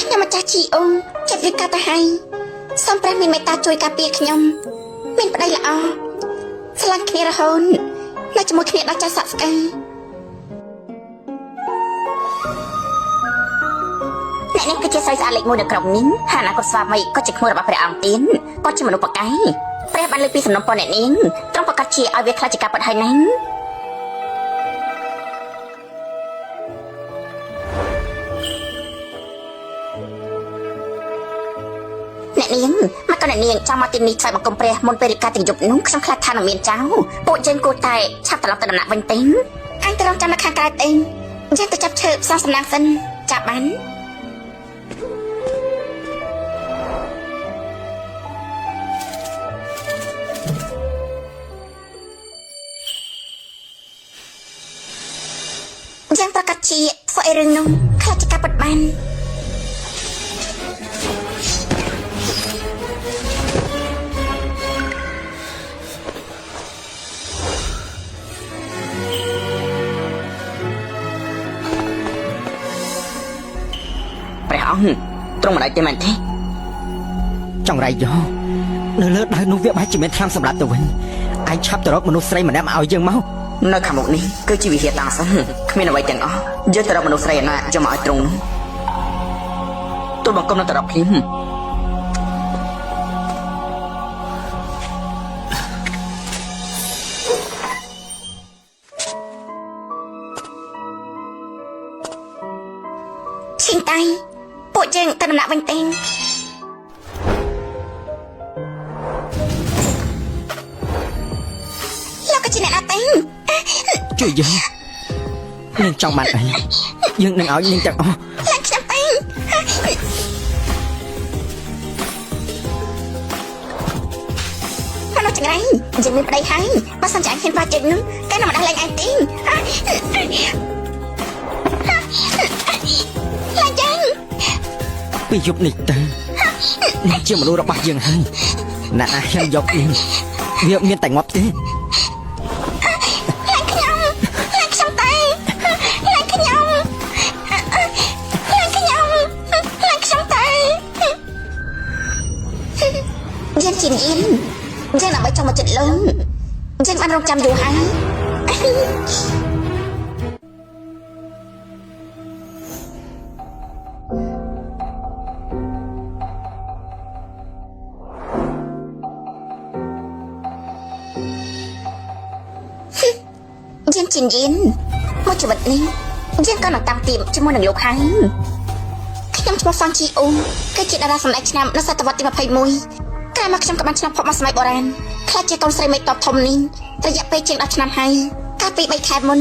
ខ្ញុំម្ចាស់ជីអូនចិត្តរៀបការទៅហើយសូមព្រះមានមេត្តាជួយការពារខ្ញុំមានប្តីល្អស្រឡាញ់គ្នារហូតនៅជាមួយគ្នាដល់ចាស់សក្ការអ្នកនេះគឺជាស្រីស្អាតលេខ1នៅក្រុមនេះហើយអនាគតស្វាមីក៏ជាក្មួយរបស់ព្រះអង្គទៀតគាត់ជាមនុស្សប្រកែកព្រះបានលើកពីសំណុំពរអ្នកនាងត្រង់ប្រកាសជាឲ្យវាខ្លាចជាការពិតហើយណាអ្នកនាងមកក៏អ្នកនាងចង់មកទីនេះឆ្លើយបង្គំព្រះមុនពេលរៀបការទាំងយប់នោះខ្ញុំខ្លាចថានឹងមានចៅពួកយើងគួរតែឆាប់ត្រឡប់ទៅដំណាក់វិញទេអញទៅរងចាំនៅខាងក្រៅទេយើងទៅចាប់ឈើផ្សងសំណាងសិនចាប់បានយ៉ាងប្រកាសជាធ្វើឲ្យរឿងនោះខ្លាចជាការពិតបានព្រះអង្គត្រង់ម្ដេចទេមែនទេចង្រៃយោនៅលើដៅនោះវាបែរជាមានថ្នាំសម្រាប់ទៅវិញឯងឆាប់ទៅរកមនុស្សស្រីម្នាក់មកឲ្យយើងមកនៅខាងមុខនេះគឺជាវិហារតាំងសិនគ្មានអ្វីទាំងអស់យើងទៅរកមនុស្សស្រីឯណាយកមកឲ្យត្រង់នោះទូលបង្គំនៅទៅរកភ្លាមឈិងតៃពួកយើងទៅដំណាក់វិញទេលោកក៏ជាអ្នកណាទេជួយយើងនាងចង់បានអីយើងនឹងឲ្យនាងទាំងអស់ឡើងខ្ញុំទេមនុស្សចង្រៃយើងមានប្តីហើយបើសិនជាអញហ៊ានបាច់ជិតនោះគេនឹងមិនដាស់លែងអញទេឡើងចឹងពីយប់នេះទៅនាងជាមនុស្សរបស់យើងហើយណាស់ខ្ញុំយកនាងវាមានតែងាប់ទេយើងជាយិនយើងដើម្បីចង់មកចិត្តលងយើងបានរងចាំយូរហើយយើងជាយិនមកជីវិតនេះយើងក៏នឹងតាំងទីជាមួយនឹងលោកហើយខ្ញុំឈ្មោះហ្វាំងជីអូគឺជាតារាសម្ដែងឆ្នាំនៅសតវត្សទី21កាលមកខ្ញុំក៏បានឆ្លងភពមកសម័យបុរាណខ្លាចជាកូនស្រីមេតបធំនេះរយៈពេលជាង10ឆ្នាំហើយកាលពី3ខែមុន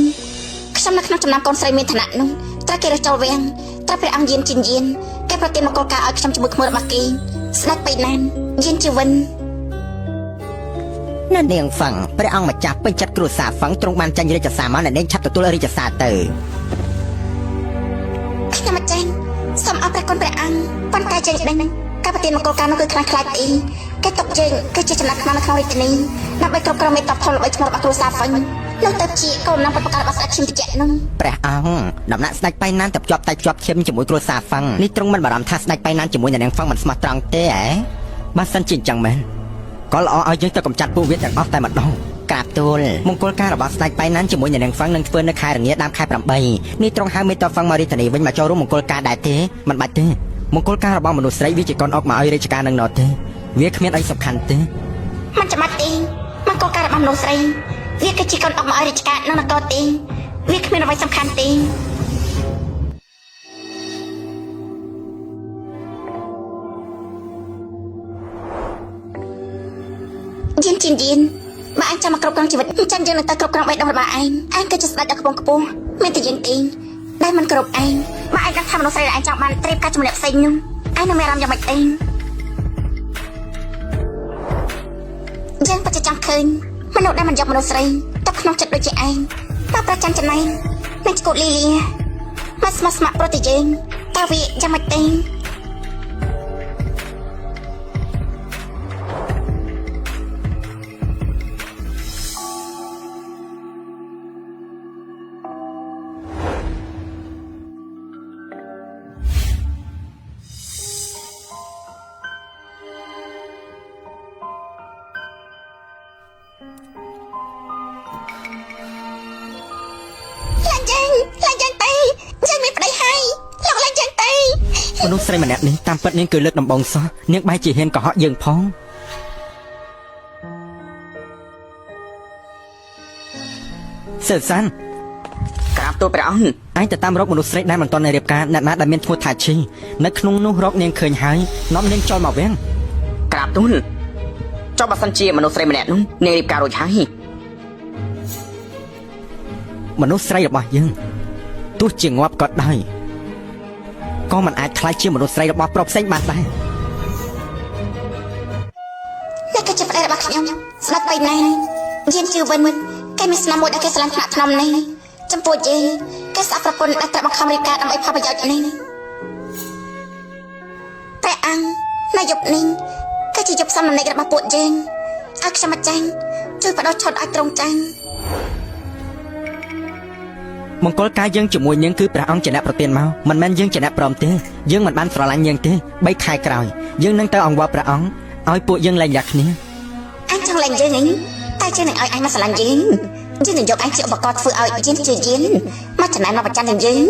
ខ្ញុំនៅក្នុងចំណោមកូនស្រីមានឋានៈនោះត្រូវគេរកចូលវាំងត្រូវព្រះអង្គយានជាយានគេប្រទានមកគោលការណ៍ឲ្យខ្ញុំជាមួយក្មួយរបស់គេស្ដេចបៃណានយានជីវិននៅនាងហ្វាំងព្រះអង្គម្ចាស់ពេញចិត្តគ្រួសារហ្វាំងទ្រង់បានចាញ់រាជសារមកនាងឆាប់ទទួលរាជសារទៅខ្ញុំមិនចាញ់សូមអរព្រះគុណព្រះអង្គប៉ុន្តែយើងដឹងការប្រទានមកគោលការណ៍នោះគឺខ្លាំងខ្លាចទីគេຕົកយើងគឺជាចំណាក់ខ្នងនៅក្នុងរាជធានីដើម្បីគ្រប់គ្រងមេតបធំល្បីឈ្មោះរបស់គ្រួសារហ្វាំងនោះទៅជាកូននំប្រកាសរបស់ស្ដេចឈឹមតិចនោះព្រះអង្គដំណាក់ស្ដេចបៃណានទៅភ្ជាប់តែភ្ជាប់ឈឹមជាមួយគ្រួសារហ្វាំងនេះទ្រង់មិនបារម្ភថាស្ដេចបៃណានជាមួយនាងហ្វាំងមិនស្មោះត្រង់ទេហ៎បើសិនជាអញ្ចឹងមែនក៏ល្អឲ្យយើងទៅកំចាត់ពួកវាទាំងអស់តែម្ដងក្រាបទូលមង្គលការរបស់ស្ដេចបៃណានជាមួយនាងហ្វាំងនឹងធ្វើនៅខែរងាដើមខែ8នេះទ្រង់ហៅមេតបហ្វាំងមករាជធានីវិញមកចូលរួមមង្គលការដែរទេមិនបាច់ទេមង្គលការរបស់មនុស្សស្រីវាជាកូនអុកមកឲ្យរាជការនឹងណោះទេវាគ្មានអីសំខាន់ទេមិនចាំបាច់ទេមង្គលការរបស់មនុស្សស្រីវាគឺជាកូនអុកមកឲ្យរាជការនឹងនគរទេវាគ្មានអ្វីសំខាន់ទេយានជាយានបើអញចាំមកគ្រប់គ្រងជីវិតអញ្ចឹងយើងនឹងទៅគ្រប់គ្រងបេះដូងរបស់ឯងគឺជាស្ដេចដ៏ខ្ពង់ខ្ពស់មានតែយើងទេដែលមិនគ្រប់ឯងបើឯងដឹងថាមនុស្សស្រីដែលឯងចង់បានត្រៀមការជំនះផ្សេងនោះឯងនឹងមានអារម្មណ៍យ៉ាងម៉េចទេយើងពិតជាចង់ឃើញមនុស្សដែលមិនយកមនុស្សស្រីទៅក្នុងចិត្តដូចជាឯងតើប្រចាំចំណែងនឹងស្គូតលីលាមកស្មោះស្ម័គ្រប្រតិយើងតើវាយ៉ាងម៉េចទេ មនុស្សស្រីម្នាក់នេះតាមពិតនាងគឺលើកដំបងសោះនាងបែរជាហ៊ានកុហកយើងផងសិលសានក្រាបទូលព្រះអង្គឯងទៅតាមរកមនុស្សស្រីដែលមិនទាន់រៀបការអ្នកណាដែលមានឈ្មោះថាឈីនៅក្នុងនោះរកនាងឃើញហើយនាំនាងចូលមកវិញក្រាបទូលចុះបើសិនជាមនុស្សស្រីម្នាក់នោះនាងរៀបការរួចហើយមនុស្សស្រីរបស់យើងទោះជាងាប់ក៏ដោយក៏មិនអាចខ្លាចជាមនុស្សស្រីរបស់ប្រុសផ្សេងបានដែរអ្នកគឺជាប្តីរបស់ខ្ញុំស្ដេចបៃណាយានជឿវិនគេមានស្នាមមួយដែលគេស្រឡាញ់ថ្នាក់ថ្នមនេះចំពោះយើងគេស្អប់ប្រពន្ធដែលត្រូវបង្ខំរៀបការដើម្បីផលប្រយោជន៍នេះព្រះអង្គនៅយប់នេះគឺជាយប់សំណេករបស់ពួកយើងឲ្យខ្ញុំម្ចាស់ជួយបដោះឈុតឲ្យត្រង់ចាញ់មង្គលការយើងជាមួយនាងគឺព្រះអង្គជាអ្នកប្រទានមកមិនមែនយើងជាអ្នកព្រមទេយើងមិនបានស្រឡាញ់នាងទេ3ខែក្រោយយើងនឹងទៅអង្វរព្រះអង្គឲ្យពួកយើងលែងរះគ្នាអញចង់លែងយើងហ្នឹងតែយើងនឹងឲ្យអញមកស្រឡាញ់យើងនឹងយកអញជាឧបករណ៍ធ្វើឲ្យយានជាយានមកចំណែនមកប្រចាំនឹងយើង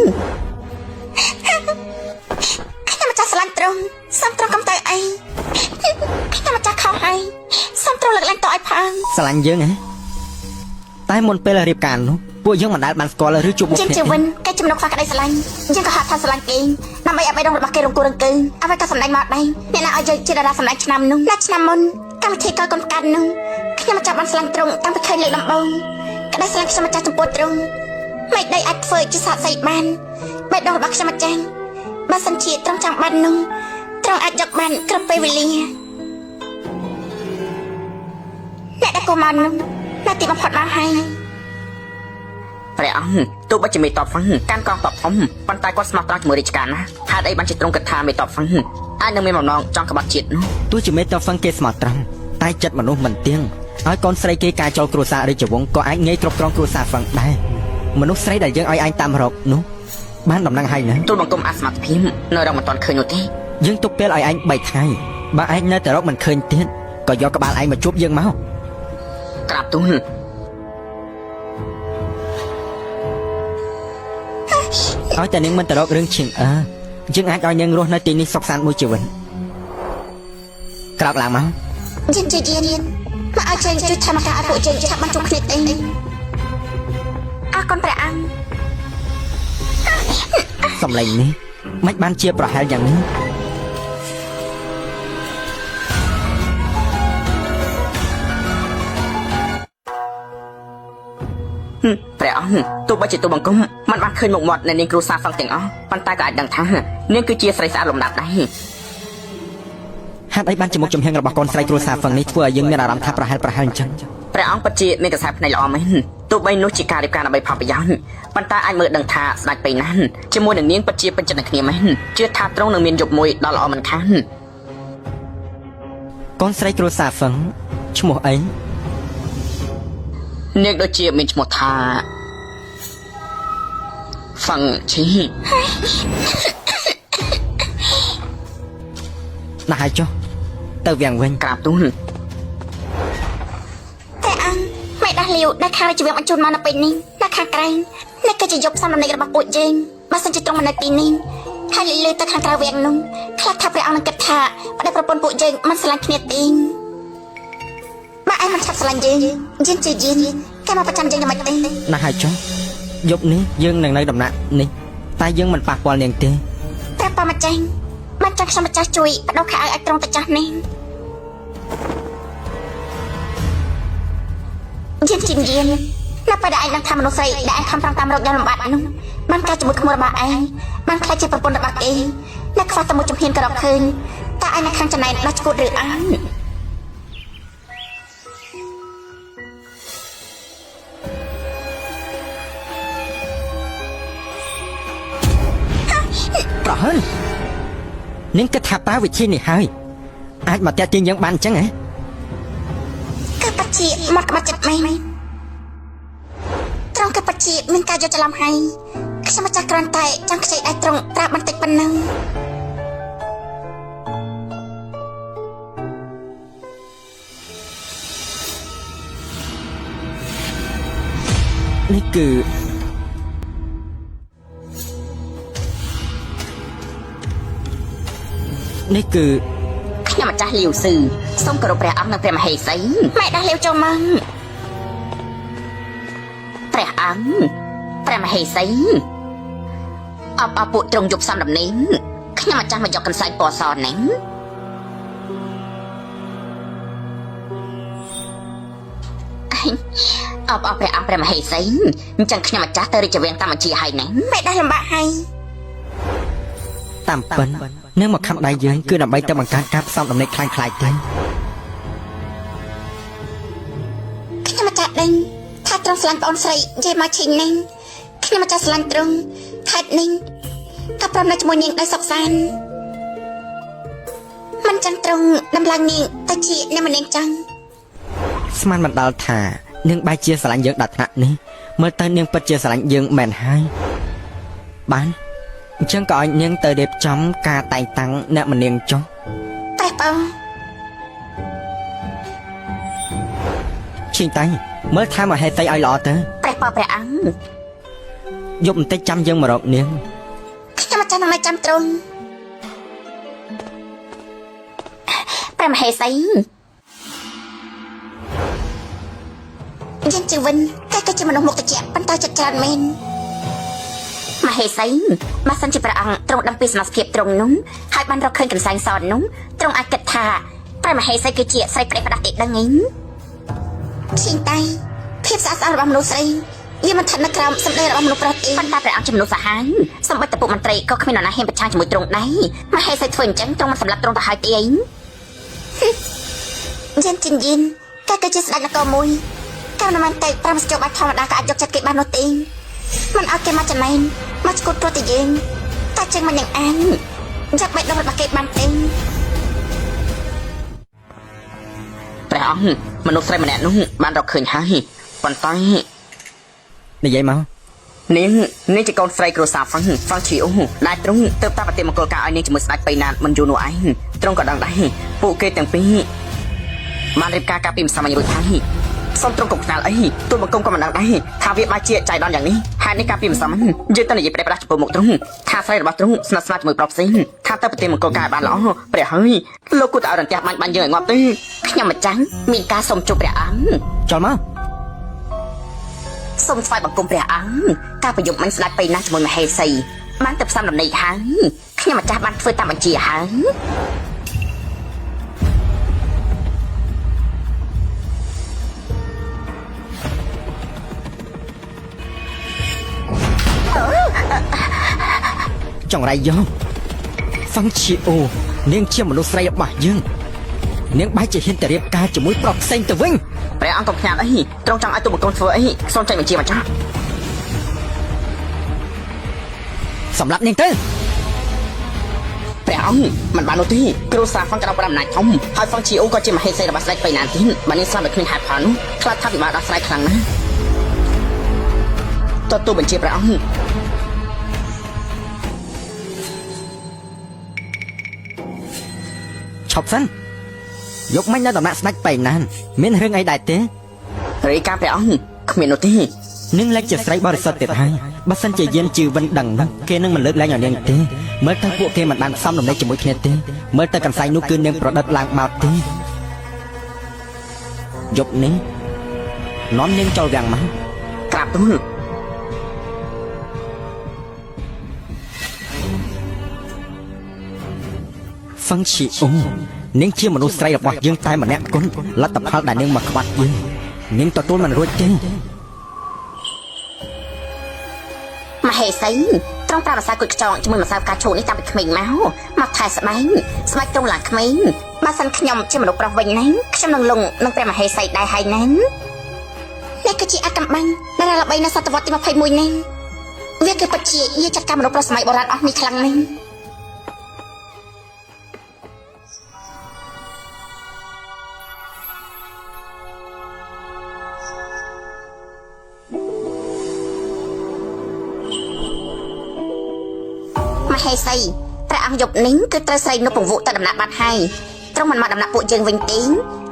ខ្ញុំម្ចាស់ស្រឡាញ់ត្រង់សំត្រង់កំទៅអីខ្ញុំម្ចាស់ខុសហើយសំត្រង់លើកឡើងតឲ្យផងស្រឡាញ់យើងហ៎តែមុនពេលរៀបការនោះពួកយើងមិនដែលបានស្គាល់ឬជួបមុខគ្នាជាវិនគេចំណុកខ្វះក្តីស្រឡាញ់យើងក៏ហាក់ថាស្រឡាញ់គេដើម្បីឲ្យបេះដូងរបស់គេរង្គោះរង្គើអ្វីក៏សម្ដែងមកដែរអ្នកណាឲ្យយើងជាតារាសម្ដែងឆ្នាំនោះណាឆ្នាំមុនកម្មវិធីកលកូនកាត់នោះខ្ញុំម្ចាស់បានស្រឡាញ់ត្រង់តាំងពីឃើញលើកដំបូងក្តីស្រឡាញ់ខ្ញុំម្ចាស់ចំពោះត្រង់មិនដីអាចធ្វើជាសាកសីបានបេះដូងរបស់ខ្ញុំម្ចាស់បើសិនជាត្រង់ចង់បាននោះត្រង់អាចយកបានគ្រប់ពេលវេលាអ្នកដែលកុំមកនោះតែទីបំផុតមកហើយព្រះអង្គទោះបីជាមេតបហ្វឹងកាន់កងតបធំប៉ុន្តែគាត់ស្មោះត្រង់ជាមួយរាជការណាហេតុអីបានជាទ្រង់គិតថាមេតបហ្វឹងអាចនឹងមានបំណងចង់ក្បត់ជាតិនោះទោះជាមេតបហ្វឹងគេស្មោះត្រង់តែចិត្តមនុស្សមិនទៀងឲ្យកូនស្រីគេការចូលគ្រួសាររាជវង្សក៏អាចងាយគ្រប់គ្រងគ្រួសារហ្វឹងដែរមនុស្សស្រីដែលយើងឲ្យឯងតាមរកនោះបានដំណឹងហើយណាទូលបង្គំអាស្មាតភាពនៅរកមិនទាន់ឃើញនោះទេយើងទុកពេលឲ្យឯង3ថ្ងៃបើឯងនៅតែរកមិនឃើញទៀតក៏យកក្បាលឯងមកជួបយើងមកក្រាបទូលឲ្យតែនាងមិនទៅរករឿងឈៀងយើងអាចឲ្យនាងរស់នៅទីនេះសុខសាន្តមួយជីវិតក្រោកឡើងមកយានជាយានមកឲ្យយើងជួយធម្មតាឲ្យពួកយើងឆាប់បានជួបគ្នាទេអរគុណព្រះអង្គសំឡេងនេះមិនបានជាប្រហែលយ៉ាងនេះព្រះអង្គទោះបីជាទូលបង្គំមិនបានឃើញមុខមាត់នៃនាងគ្រូសាហ្វឹងទាំងអស់ប៉ុន្តែក៏អាចដឹងថានាងគឺជាស្រីស្អាតលំដាប់ដែរហេតុអីបានជាមុខចំហៀងរបស់កូនស្រីគ្រួសារហ្វឹងនេះធ្វើឲ្យយើងមានអារម្មណ៍ថាប្រហែលអញ្ចឹងព្រះអង្គពិតជាមានកសែភ្នែកល្អមែនទោះបីនោះជាការរៀបការដើម្បីផលប្រយោជន៍ប៉ុន្តែអាចមើលដឹងថាស្ដេចពេញណាស់ជាមួយនឹងនាងពិតជាពេញចិត្តនឹងគ្នាមែនជឿថាទ្រង់នឹងមានយប់មួយដ៏ល្អមិនខានកូនស្រីគ្រួសារហ្វឹងឈ្មោះអីនាងដូចជាមានឈ្មោះថាហ្វឹងឈីណាស់ហើយចុះទៅវាំងវិញក្រាបទូលព្រះអង្គមិនដាស់លាវដែលខាងជីវៈបញ្ជូនមកនៅពេលនេះនៅខាងក្រែងនេះគឺជាយប់សំណេករបស់ពួកយើងបើសិនជាត្រង់មកនៅទីនេះហើយលឺទៅខាងក្រៅវាំងនោះខ្លះថាព្រះអង្គនឹងគិតថាប្តីប្រពន្ធពួកយើងមិនស្រឡាញ់គ្នាទេបើឯងមិនឆាប់ស្រឡាញ់យើងយានជាយានគេមកប្រចាំយើងយ៉ាងម៉េចទេណាស់ហើយចុះយប់នេះយើងនឹងនៅដំណាក់នេះតែយើងមិនប៉ះពាល់នាងទេព្រះប៉ាម្ចាស់បានចាស់ខ្ញុំម្ចាស់ជួយបដោះខោឲ្យត្រង់ទៅចាស់នេះយានជាយានណាស់ពេលដែលឯងនឹងថាមនុស្សស្រីដែលឯងខំប្រឹងតាមរកយ៉ាងលំបាកនោះបានការជាមួយក្មួយរបស់ឯងបានខ្លាចជាប្រពន្ធរបស់គេអ្នកខ្វះតែមួយជំហានក៏រកឃើញតែឯងនៅខាងចំណែកដល់ឈួតឬអើប្រហែលនាងគិតថាតើវិធីនេះហើយអាចមកតាក់ទាញយើងបានអញ្ចឹងហ៎គឺបច្ជាមកក្បាច់ចិត្តមែនត្រង់គឺបច្ជាមានការយកច្រឡំហើយខ្ញុំម្ចាស់គ្រាន់តែចង់ខ្ចីដៃត្រង់ប្រាប់បន្តិចប៉ុណ្ណឹងនេះគឺ នេះគឺ ខ្ញុំម្ចាស់លាវស៊ឺសូមគោរពព្រះអង្គនិងព្រះមហេសីម៉ែដាស់លាវចូលមកព្រះអង្គព្រះមហេសីអបពួកត្រង់យប់សំដំណេងខ្ញុំម្ចាស់មកយកកន្សែងពណ៌សហ្នឹងអបព្រះអង្គព្រះមហេសីអញ្ចឹងខ្ញុំម្ចាស់ទៅរាជវាំងតាមបញ្ជាហើយហ្នឹងម៉ែដាស់លំបាកហើយ តាមពិននឹងមកខំដៃយើងគឺដើម្បីទៅបង្កើតការផ្សំដំណេកខ្លាំងៗទេ ខ្ញុំម្ចាស់ដឹងថាត្រង់ស្រឡាញ់បងស្រីនិយាយមកឈិញនឹងខ្ញុំម្ចាស់ស្រឡាញ់ត្រង់ខេត្តនេះក៏ព្រមនៅជាមួយនាងដោយសុខសាន្តមិនចឹងត្រង់ដំឡើងនាងទៅជាអ្នកម្នាក់ចឹង ស្មានមិនដល់ថានាងបែរជាស្រឡាញ់យើងដល់ថ្នាក់នេះមើលទៅនាងពិតជាស្រឡាញ់យើងមែនហើយបានអញ្ចឹងក៏ឲ្យនាងទៅរៀបចំការតែងតាំងអ្នកម្នាងចុះ ព្រះបង ឈិញតៃមើលថាមហេសីឲ្យល្អទៅ ព្រះបព្រះអង្គ យប់បន្តិចចាំយើងមករកនាង ខ្ញុំម្ចាស់នឹងចាំត្រង់ ព្រះមហេសី យើងជីវិនតែក៏ជាមនុស្សមុខត្រជាក់ប៉ុន្តែចិត្តច្រើនមែន មហេសីបើសិនជាព្រះអង្គទ្រង់ដឹងពីសមត្ថភាពទ្រង់នោះហើយបានរកឃើញកន្សែងសនោះទ្រង់អាចគិតថាព្រះមហេសីគឺជាស្រីប្តីផ្ដាស់ទីដឹងហ្នឹង ឈិញតៃភាពស្អាតស្អំរបស់មនុស្សស្រីវាមិនស្ថិតនៅក្រោមសម្ដីរបស់មនុស្សប្រុសទេ ប៉ុន្តែព្រះអង្គជាមនុស្សសាហាវសម្បត្តិពុកមន្ត្រីក៏គ្មាននរណាហ៊ានប្រឆាំងជាមួយទ្រង់ដែរមហេសីធ្វើអញ្ចឹងទ្រង់មិនសម្លាប់ទ្រង់ទៅហើយទេអី យើងជិនយិនតែក៏ជាស្ដេចនគរមួយកាលណាមិនទៅប្រមស្ជបាច់ធម្មតាក៏អាចយកចិត្តគេបាននោះទេមិនឲ្យគេមកចំណេញមកឈួតព្រោះតែយើងតែចឹងមិនយ៉ាងអានចាប់បេះដូងរបស់គេបានទេ ព្រះអង្គមនុស្សស្រីម្នាក់នោះបានរកឃើញហើយប៉ុន្តែ និយាយមក នាងជាកូនស្រីគ្រួសារហ្វាំងឈីអូដែលទ្រង់ទៅតាមប្រតិមង្គលការឲ្យនាងជាមួយស្ដេចបៃណាតមិនយូរនោះឯងទ្រង់ក៏ដឹងដែរពួកគេទាំងពីរបានរៀបការការពីម្សិលមិញរួចហើយសូមទ្រង់កុំខ្នល់អីទូលបង្គំក៏មិនដឹងដែរថាវាបែរជាចៃដន្យយ៉ាងនេះហើយនេះការពីម្សិលមិញយើងទៅនិយាយប្រាប់ចំពោះមុខទ្រង់ថាស្រីរបស់ទ្រង់ស្និទ្ធស្នាលជាមួយប្រុសផ្សេងថាទៅប្រតិមង្គលការបានល្អព្រះហើយលោកគូតឲ្យរន្ទះបាញ់យើងឲ្យងាប់ទេខ្ញុំម្ចាស់មានការសូមជួបព្រះអង្គ ចូលមក សូមថ្វាយបង្គំព្រះអង្គការប្រយុទ្ធមិញស្ដេចបៃណាជាមួយមហេសីបានទៅផ្សំដំណេកហើយខ្ញុំម្ចាស់បានធ្វើតាមបញ្ជាហើយ ចង្រៃយកហ្វាំងឈីអូនាងជាមនុស្សស្រីរបស់យើងនាងបែរជាហ៊ានទៅរៀបការជាមួយប្រុសផ្សេងទៅវិញ ព្រះអង្គកុំខ្ញាល់អីទ្រង់ចង់ឲ្យទូលបង្គំធ្វើអីសូមចេញបញ្ជាម្ចាស់ សម្រាប់នាងទៅ ព្រះអង្គមិនបាននោះទេគ្រូសាហ្វាំងក្តៅប្រាំអំណាចធំហើយហ្វាំងឈីអូក៏ជាមហេសីរបស់ស្ដេចបៃណាទៀតបើនាងស្លាប់ដោយគ្មានហេតុផលនោះខ្លាចថាពិបាកដោះស្រាយខ្លាំងណាស់ទទួលបញ្ជាព្រះអង្គ ឈប់សិនយកមិញនៅដំណាក់ស្ដេចបៃណានមានរឿងអីដែរទេ រាយការណ៍ព្រះអង្គគ្មាននោះទេ នឹងលេចជាស្រីបរិសុទ្ធទៀតហើយបើសិនជាយានជីវិនដឹងនោះគេនឹងមិនលើកលែងឲ្យនាងទេមើលទៅពួកគេមិនបានផ្សំដំណេកជាមួយគ្នាទេមើលទៅកន្សែងនោះគឺនាងប្រឌិតឡើងមកទេយប់នេះនាំនាងចូលវាំងមក ក្រាបទូល ហ្វាំងឈីអូនាងជាមនុស្សស្រីរបស់យើងតែម្នាក់គត់លទ្ធផលដែលនាងមកក្បត់យើងនាងទទួលមិនរួចទេ មហេសីទ្រង់ប្រើម្សៅគុយខ្ចងជាមួយម្សៅផ្កាឈូកនេះតាំងពីក្មេងមកថែស្បែកទ្រង់ឡើងក្មេងបើសិនខ្ញុំជាមនុស្សប្រុសវិញណាខ្ញុំនឹងលងនឹងព្រះមហេសីដែរហើយណា នេះគឺជាអត្តកម្បាំងដែលល្បីនៅសតវត្សទី21នេះវាគឺពិតជាយាចាត់ការមនុស្សប្រុសសម័យបុរាណអស់នេះខ្លាំងណាស់ មហេសីព្រះអង្គយប់នេះគឺត្រូវស្រីនោះពង្វក់ទៅដំណាក់បាត់ហើយទ្រង់មិនមកដំណាក់ពួកយើងវិញទេ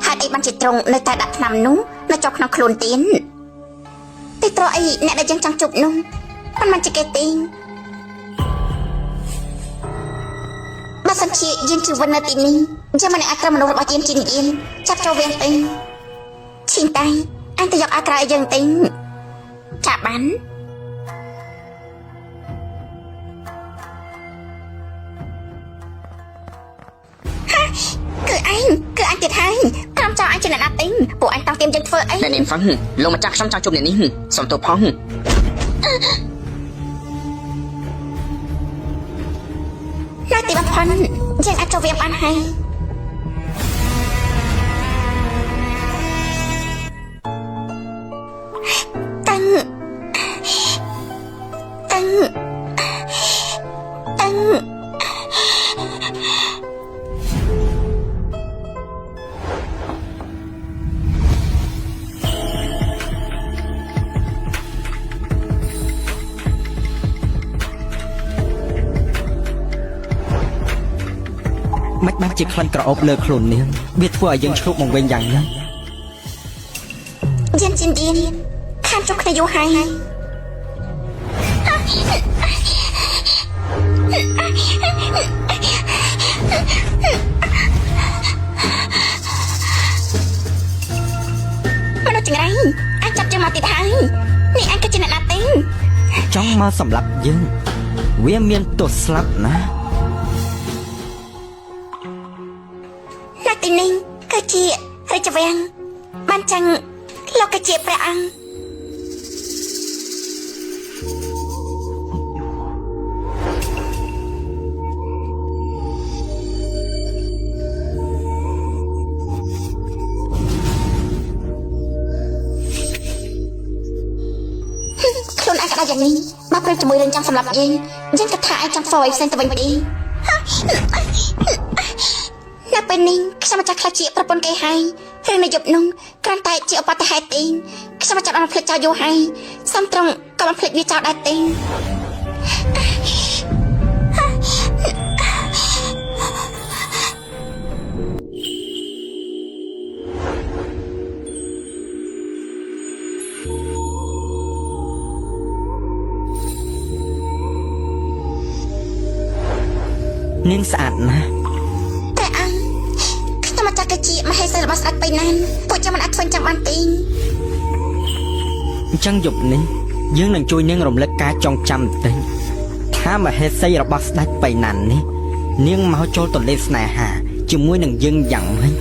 ហេតុអីបានជាទ្រង់នៅតែដាក់ថ្នាំនោះនៅចុះក្នុងខ្លួនទៀន ទីត្រអីអ្នកដែលយើងចង់ជួបនោះមិនមែនជាគេទេបើ សិនជាយើងជីវិតនៅទីនេះយើងមិនអាចក្រមនុស្សរបស់យើងជានិយាយចាប់ចូលវាងទេឈិនតៃអញទៅយកអាក្រៅឲ្យយើងទេចាក់បានគឺអញទៀតហើយក្រុមចៅអញជាអ្នកណាទេពួកអញតាំងទៀមយើងធ្វើអី អ្នកនាងហ្វឹងលោកម្ចាស់ខ្ញុំចង់ជួបអ្នកនេះសុំទោសផង នៅទីបំផុតយើងអាចចូលវាបានហើយតាំងមិនបានជាក្លិនក្រអូបលើខ្លួននាងវាធ្វើឲ្យយើងឆ្លុះមកវិញយ៉ាងណា យើងជាទៀនខានចុះគ្នាយូរហើយមនុស្សចង្រៃអញចាប់យើងមកទៀតហើយនេះអញគឺជាអ្នកណាទេ ចង់មកសម្លាប់យើងវាមានទោសស្លាប់ណា នៅទីនេះគឺជារាជវាំងបានចឹងលោកក៏ជាព្រះអង្គខ្លួនឯងក៏ដល់យ៉ាងនេះមកព្រឹកជាមួយរឿងចង់សម្លាប់យើងគិតថាឯងចង់ធ្វើឲ្យផ្សេងទៅវិញទេនៅពេលនេះខ្ញុំចាស់ខ្លាចជាប្រពន្ធគេហើយរឿងនៅយប់នោះគ្រាន់តែជាឧបទ្ទហេតុទេខ្ញុំចាប់បានភ្លេចចោលយូរហើយសំត្រង់ក៏បានភ្លេចវាចោលដែរទេនាងស្អាតណាស់ ជាមហេសីរបស់ស្ដេចបៃណានពួកចាំមិនអាចធ្វើចាំបានទេ អញ្ចឹងយប់នេះយើងនឹងជួយនាងរំលឹកការចងចាំបន្តិចថាមហេសីរបស់ស្ដេចបៃណាននេះនាងមកចូលទន្លេស្នេហាជាមួយនឹងយើងយ៉ាងម៉េច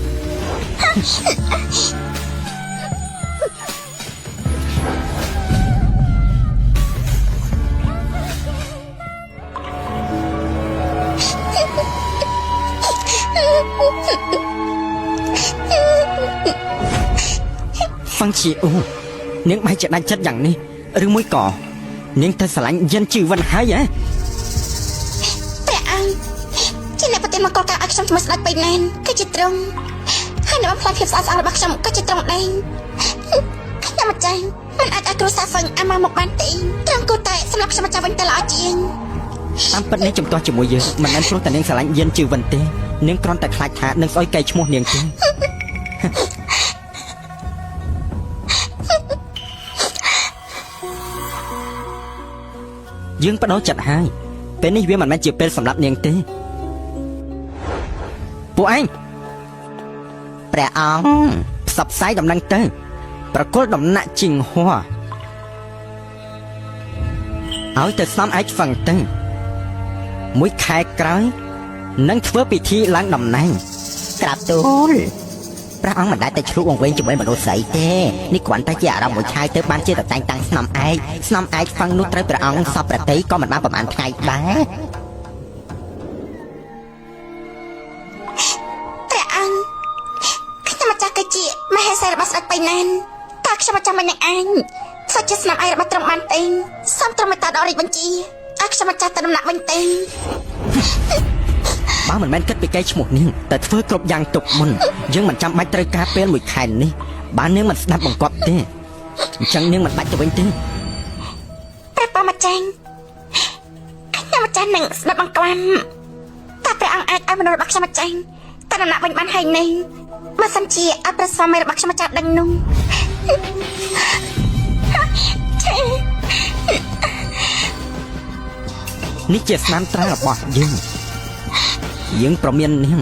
ហ្វាំងជាអូនាងបែរជាដាច់ចិត្តយ៉ាងនេះឬមួយក៏នាងទៅស្រឡាញ់យិនជីវិនហើយហ៎ ព្រះអង្គជាអ្នកប្រទានមកកលការឲ្យខ្ញុំជាមួយស្ដេចបៃណានគឺជាត្រង់ហើយនៅផ្លាយភាពស្អាតស្អាតរបស់ខ្ញុំក៏ជាត្រង់ដែរខ្ញុំម្ចាស់មិនអាចឲ្យគ្រូសាហ្វឹងអាមកបានទេត្រង់គូតែសម្រាប់ខ្ញុំម្ចាស់វិញទៅល្អជាង តាមពិតនេះជំទាស់ជាមួយយើងមិនមែនព្រោះតែនាងស្រឡាញ់យិនជីវិនទេនាងគ្រាន់តែខ្លាចថានឹងស្អុយកែឈ្មោះនាងទេ យើងបដោចិត្តហើយពេលនេះវាមិនមែនជាពេលសម្រាប់នាងទេពួកឯងព្រះអង្គផ្សព្វផ្សាយដំណឹងទៅប្រគល់ដំណាក់ជីងហួរឲ្យទៅស្នំឯកហ្វឹងទៅមួយខែក្រោយនឹងធ្វើពិធីឡើងតំណែងក្រាបទូលព្រះអង្គមិនដែលតែឆ្លុះវង្វេងជាមួយមនុស្សស្រីទេនេះគ្រាន់តែជាអារម្មណ៍មួយឆាយទៅបានជាតតែងតាំងស្នំឯកហ្វឹងនោះត្រូវព្រះអង្គសពប្រតិក៏មិនបានប្រហែលថ្ងៃដែរព្រះអង្គខ្ញុំម្ចាស់គឺជាមហេសីរបស់ស្ដេចបៃណានតើខ្ញុំម្ចាស់មិននឹងអញធ្វើជាស្នាមឯករបស់ត្រង់បានទេសំត្រង់មេត្តាដល់រាជបញ្ជាឲ្យខ្ញុំម្ចាស់ទៅដំណាក់វិញទេ បើមិនមែនគិតពីកែឈ្មោះនាងតែធ្វើគ្រប់យ៉ាងទុកមុនយើងមិនចាំបាច់ត្រូវការពេលមួយខែនេះបាននាងមិនស្ដាប់បង្គាប់ទេអញ្ចឹងនាងមិនបាច់ទៅវិញទេ ព្រះប៉ាម្ចាស់ខ្ញុំម្ចាស់នឹងស្ដាប់បង្គាប់តែព្រះអង្គអាចឲ្យមនុស្សរបស់ខ្ញុំម្ចាស់តែដំណាក់វិញបានហើយនេះបើសិនជាឲ្យព្រះស្វាមីរបស់ខ្ញុំម្ចាស់ដឹងនោះ នេះជាស្នាមត្រារបស់យើង យើងប្រមាននាង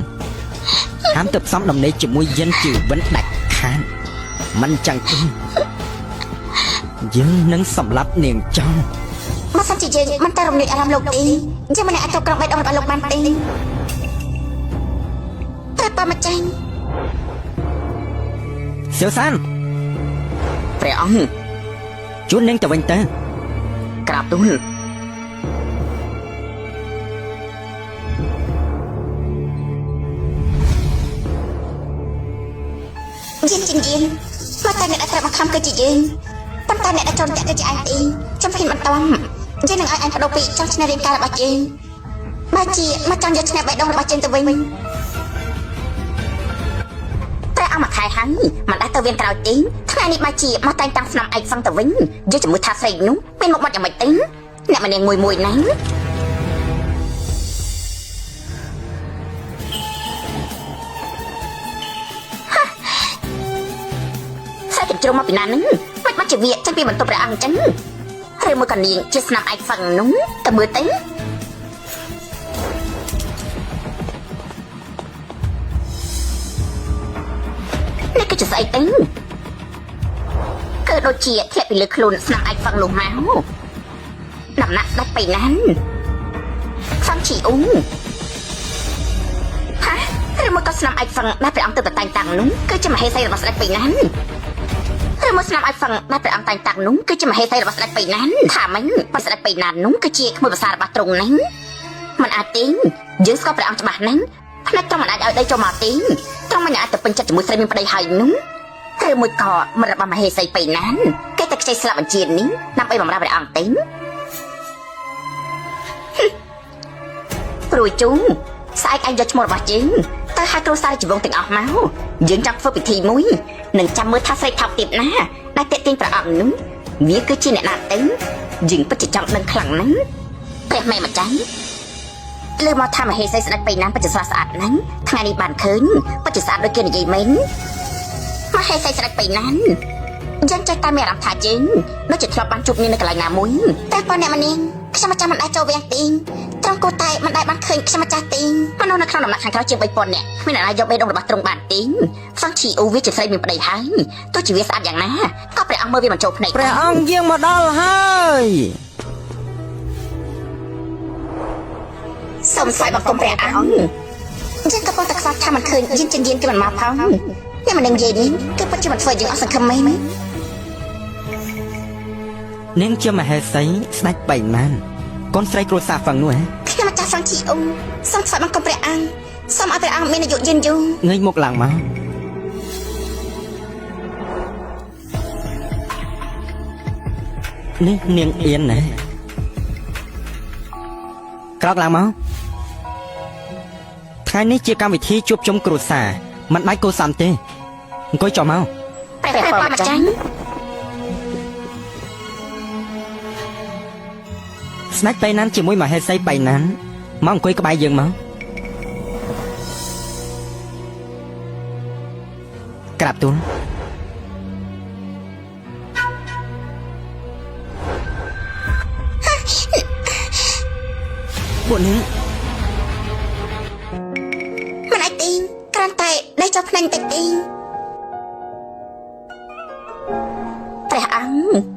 ហាមទៅផ្សំដំណេកជាមួយយិនជីវិនដាច់ខាតមិនចឹងទេយើងនឹងសម្លាប់នាងចង់ មកសិនជាយើងមិនតែរំលឹកអារម្មណ៍លោកទេយើងមិនអាចទៅក្រុងបេះដូងរបស់លោកបានទេតែបើមកចាញ់ សៀវសាន ព្រះអង្គ ជួននាងទៅវិញទៅ ក្រាបទូល យានជាយានមកតែអ្នកដែលត្រូវមកខំគឺជាយើងប៉ុន្តែអ្នកដែលចូលតែគឺជាឯងទេចាំភ្លាមបន្តយើងនឹងឲ្យឯងបដូរពីចង់ឈ្នះរាងកាយរបស់យើងបើជាមកចង់យកឈ្នះបេះដូងរបស់យើងទៅវិញ ព្រះអង្គមកខែហើយមិនដែលទៅវៀនក្រោយទេថ្ងៃនេះបើជាមកតែងតាំងស្នំឯកសឹងទៅវិញយកជាមួយថាស្រីនោះមានមុខមាត់យ៉ាងម៉េចទេអ្នកម្នាក់មួយណាស្រីកញ្ជ្រោមមកពីណានឹងមិនបាច់ជាវាចេញពីបន្ទប់ព្រះអង្គអញ្ចឹងឬមួយកនាងជាស្នំឯកសឹងនោះទៅមើលទៅ នេះគឺជាស្អីទេគឺដូចជាធ្លាក់ពីលើខ្លួនស្នាមអាចហ្វឹងនោះមកដំណាក់ដាច់ไปណាន់ហ្វឹងជីអ៊ូហាឬមកក៏ស្នាមអាចហ្វឹងដែលព្រះអង្គទៅតែងតាំងនោះគឺជាមហេសីរបស់ស្ដេចไปណាន់ឬមកស្នាមអាចហ្វឹងដែលព្រះអង្គតែងតាំងនោះគឺជាមហេសីរបស់ស្ដេចไปណាន់ថាមិញប៉ុស្ដេចไปណាន់នោះគឺជាក្មួយភាសារបស់ទ្រង់ហ្នឹងមិនអាចទេយើងស្គាល់ព្រះអង្គច្បាស់ណាស់ផ្នែកត្រង់មិនអាចឲ្យដីចូលមកទេត្រង់មិនអាចទៅពេញចិត្តជាមួយស្រីមានប្តីហើយនោះឬមួយក៏មិនរបស់មហេសីไปណានគេតែខ្ចីស្លាប់បញ្ជានេះដើម្បីបម្រើព្រះអង្គទេព្រួយជុំស្អែកឯងយកឈ្មោះរបស់យើងទៅហៅគ្រួសារជីវងទាំងអស់មកយើងចង់ធ្វើពិធីមួយនឹងចាំមើលថាស្រីថោកទៀតណាដែលតេទៀងព្រះអង្គនោះវាគឺជាអ្នកណាទៅយើងពិតជាចង់ដឹងខ្លាំងណាស់ព្រះមេម្ចាស់លើមកថាមហេសីស្ដេចไปណានពិតជាស្រស់ស្អាតណាស់ថ្ងៃនេះបានឃើញពិតជាស្អាតដូចគេនិយាយមែនមហេសីស្ដេចไปណានយើងចេះតែមានអារម្មណ៍ថាយើងដូចជាធ្លាប់បានជួបគ្នានៅកន្លែងណាមួយ តែប៉ុណ្ណេះម្នាងខ្ញុំម្ចាស់មិនអាចចូលវាំងទីត្រង់គោតែមិនដែលបានឃើញខ្ញុំម្ចាស់ទី មនុស្សនៅក្នុងដំណាក់ខាងក្រៅជាង 3000 នាក់គ្មានអ្នកណាយកបេះដូងរបស់ទ្រង់បានទេហ្វឹងឈីអ៊ូវាជាស្រីមានប្តីហើយទោះជាវាស្អាតយ៉ាងណាក៏ព្រះអង្គមើលវាមិនចូលភ្នែក ព្រះអង្គយាងមកដល់ហើយ សូមស្វែងបង្គំព្រះអង្គ យើងក៏ប៉ុន្តែខ្វះថាមិនឃើញយានជាយានគឺមិនមកផងអ្នកមិននឹងនិយាយនេះគឺពិតជាមិនធ្វើយើងអស់សង្ឃឹមមែន នាងជាមហេសីស្ដេចបៃណានកូនស្រីគ្រួសារហ្វឹងនោះហ៎ ខ្ញុំម្ចាស់សង្ឃីអ៊ុំសូមស្វាគមន៍បង្គំព្រះអង្គសូមឲ្យព្រះអង្គមានអាយុយឺនយូរ ងើយមុខឡើងមកនេះនាងអៀនណាក្រោកឡើងមកថ្ងៃនេះជាកម្មវិធីជួបជុំគ្រួសារមិនបាច់គួរសមទេអង្គុយចុះមក ព្រះពរម្ចាស់ ស្ដេចបៃណានជាមួយមហេសីបៃណានមកអង្គុយក្បែរយើងមកក្រាបទូលពួកនាង មិនអាចទីគ្រាន់តែដេកចុះភ្នែកតិចទី ព្រះអង្គ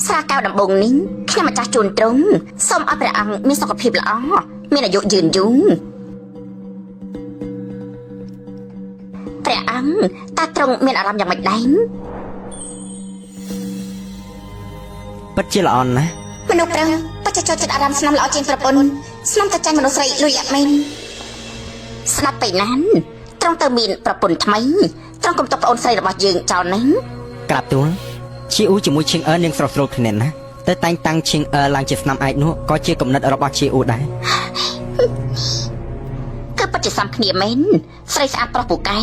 ស្រាកៅដំបងនេះខ្ញុំម្ចាស់ជូនត្រង់សូមឲ្យព្រះអង្គមានសុខភាពល្អមានអាយុយឺនយូរព្រះអង្គតើត្រង់មានអារម្មណ៍យ៉ាងម៉េចដែរ ពិតជាល្អណាស់ មនុស្សប្រឹងពិតជាចូលចិត្តអារម្មណ៍ស្នំល្អជាងប្រពន្ធស្នំតែចាញ់មនុស្សស្រីលួយអត់មែន ស្ដាប់ទៅណានត្រង់ទៅមានប្រពន្ធថ្មីត្រង់កុំទុកប្អូនស្រីរបស់យើងចោលនេះ ក្រាបទូលឈីអ៊ូជាមួយឈៀងអឺនាងស្រស់ស្រួលគ្នាណាតែតែងតាំងឈៀងអឺឡើងជាស្នាមឯកនោះក៏ជាគំនិតរបស់ឈីអ៊ូដែរ គឺពិតជាសំគ្នាមែនស្រីស្អាតប្រុសពូកែ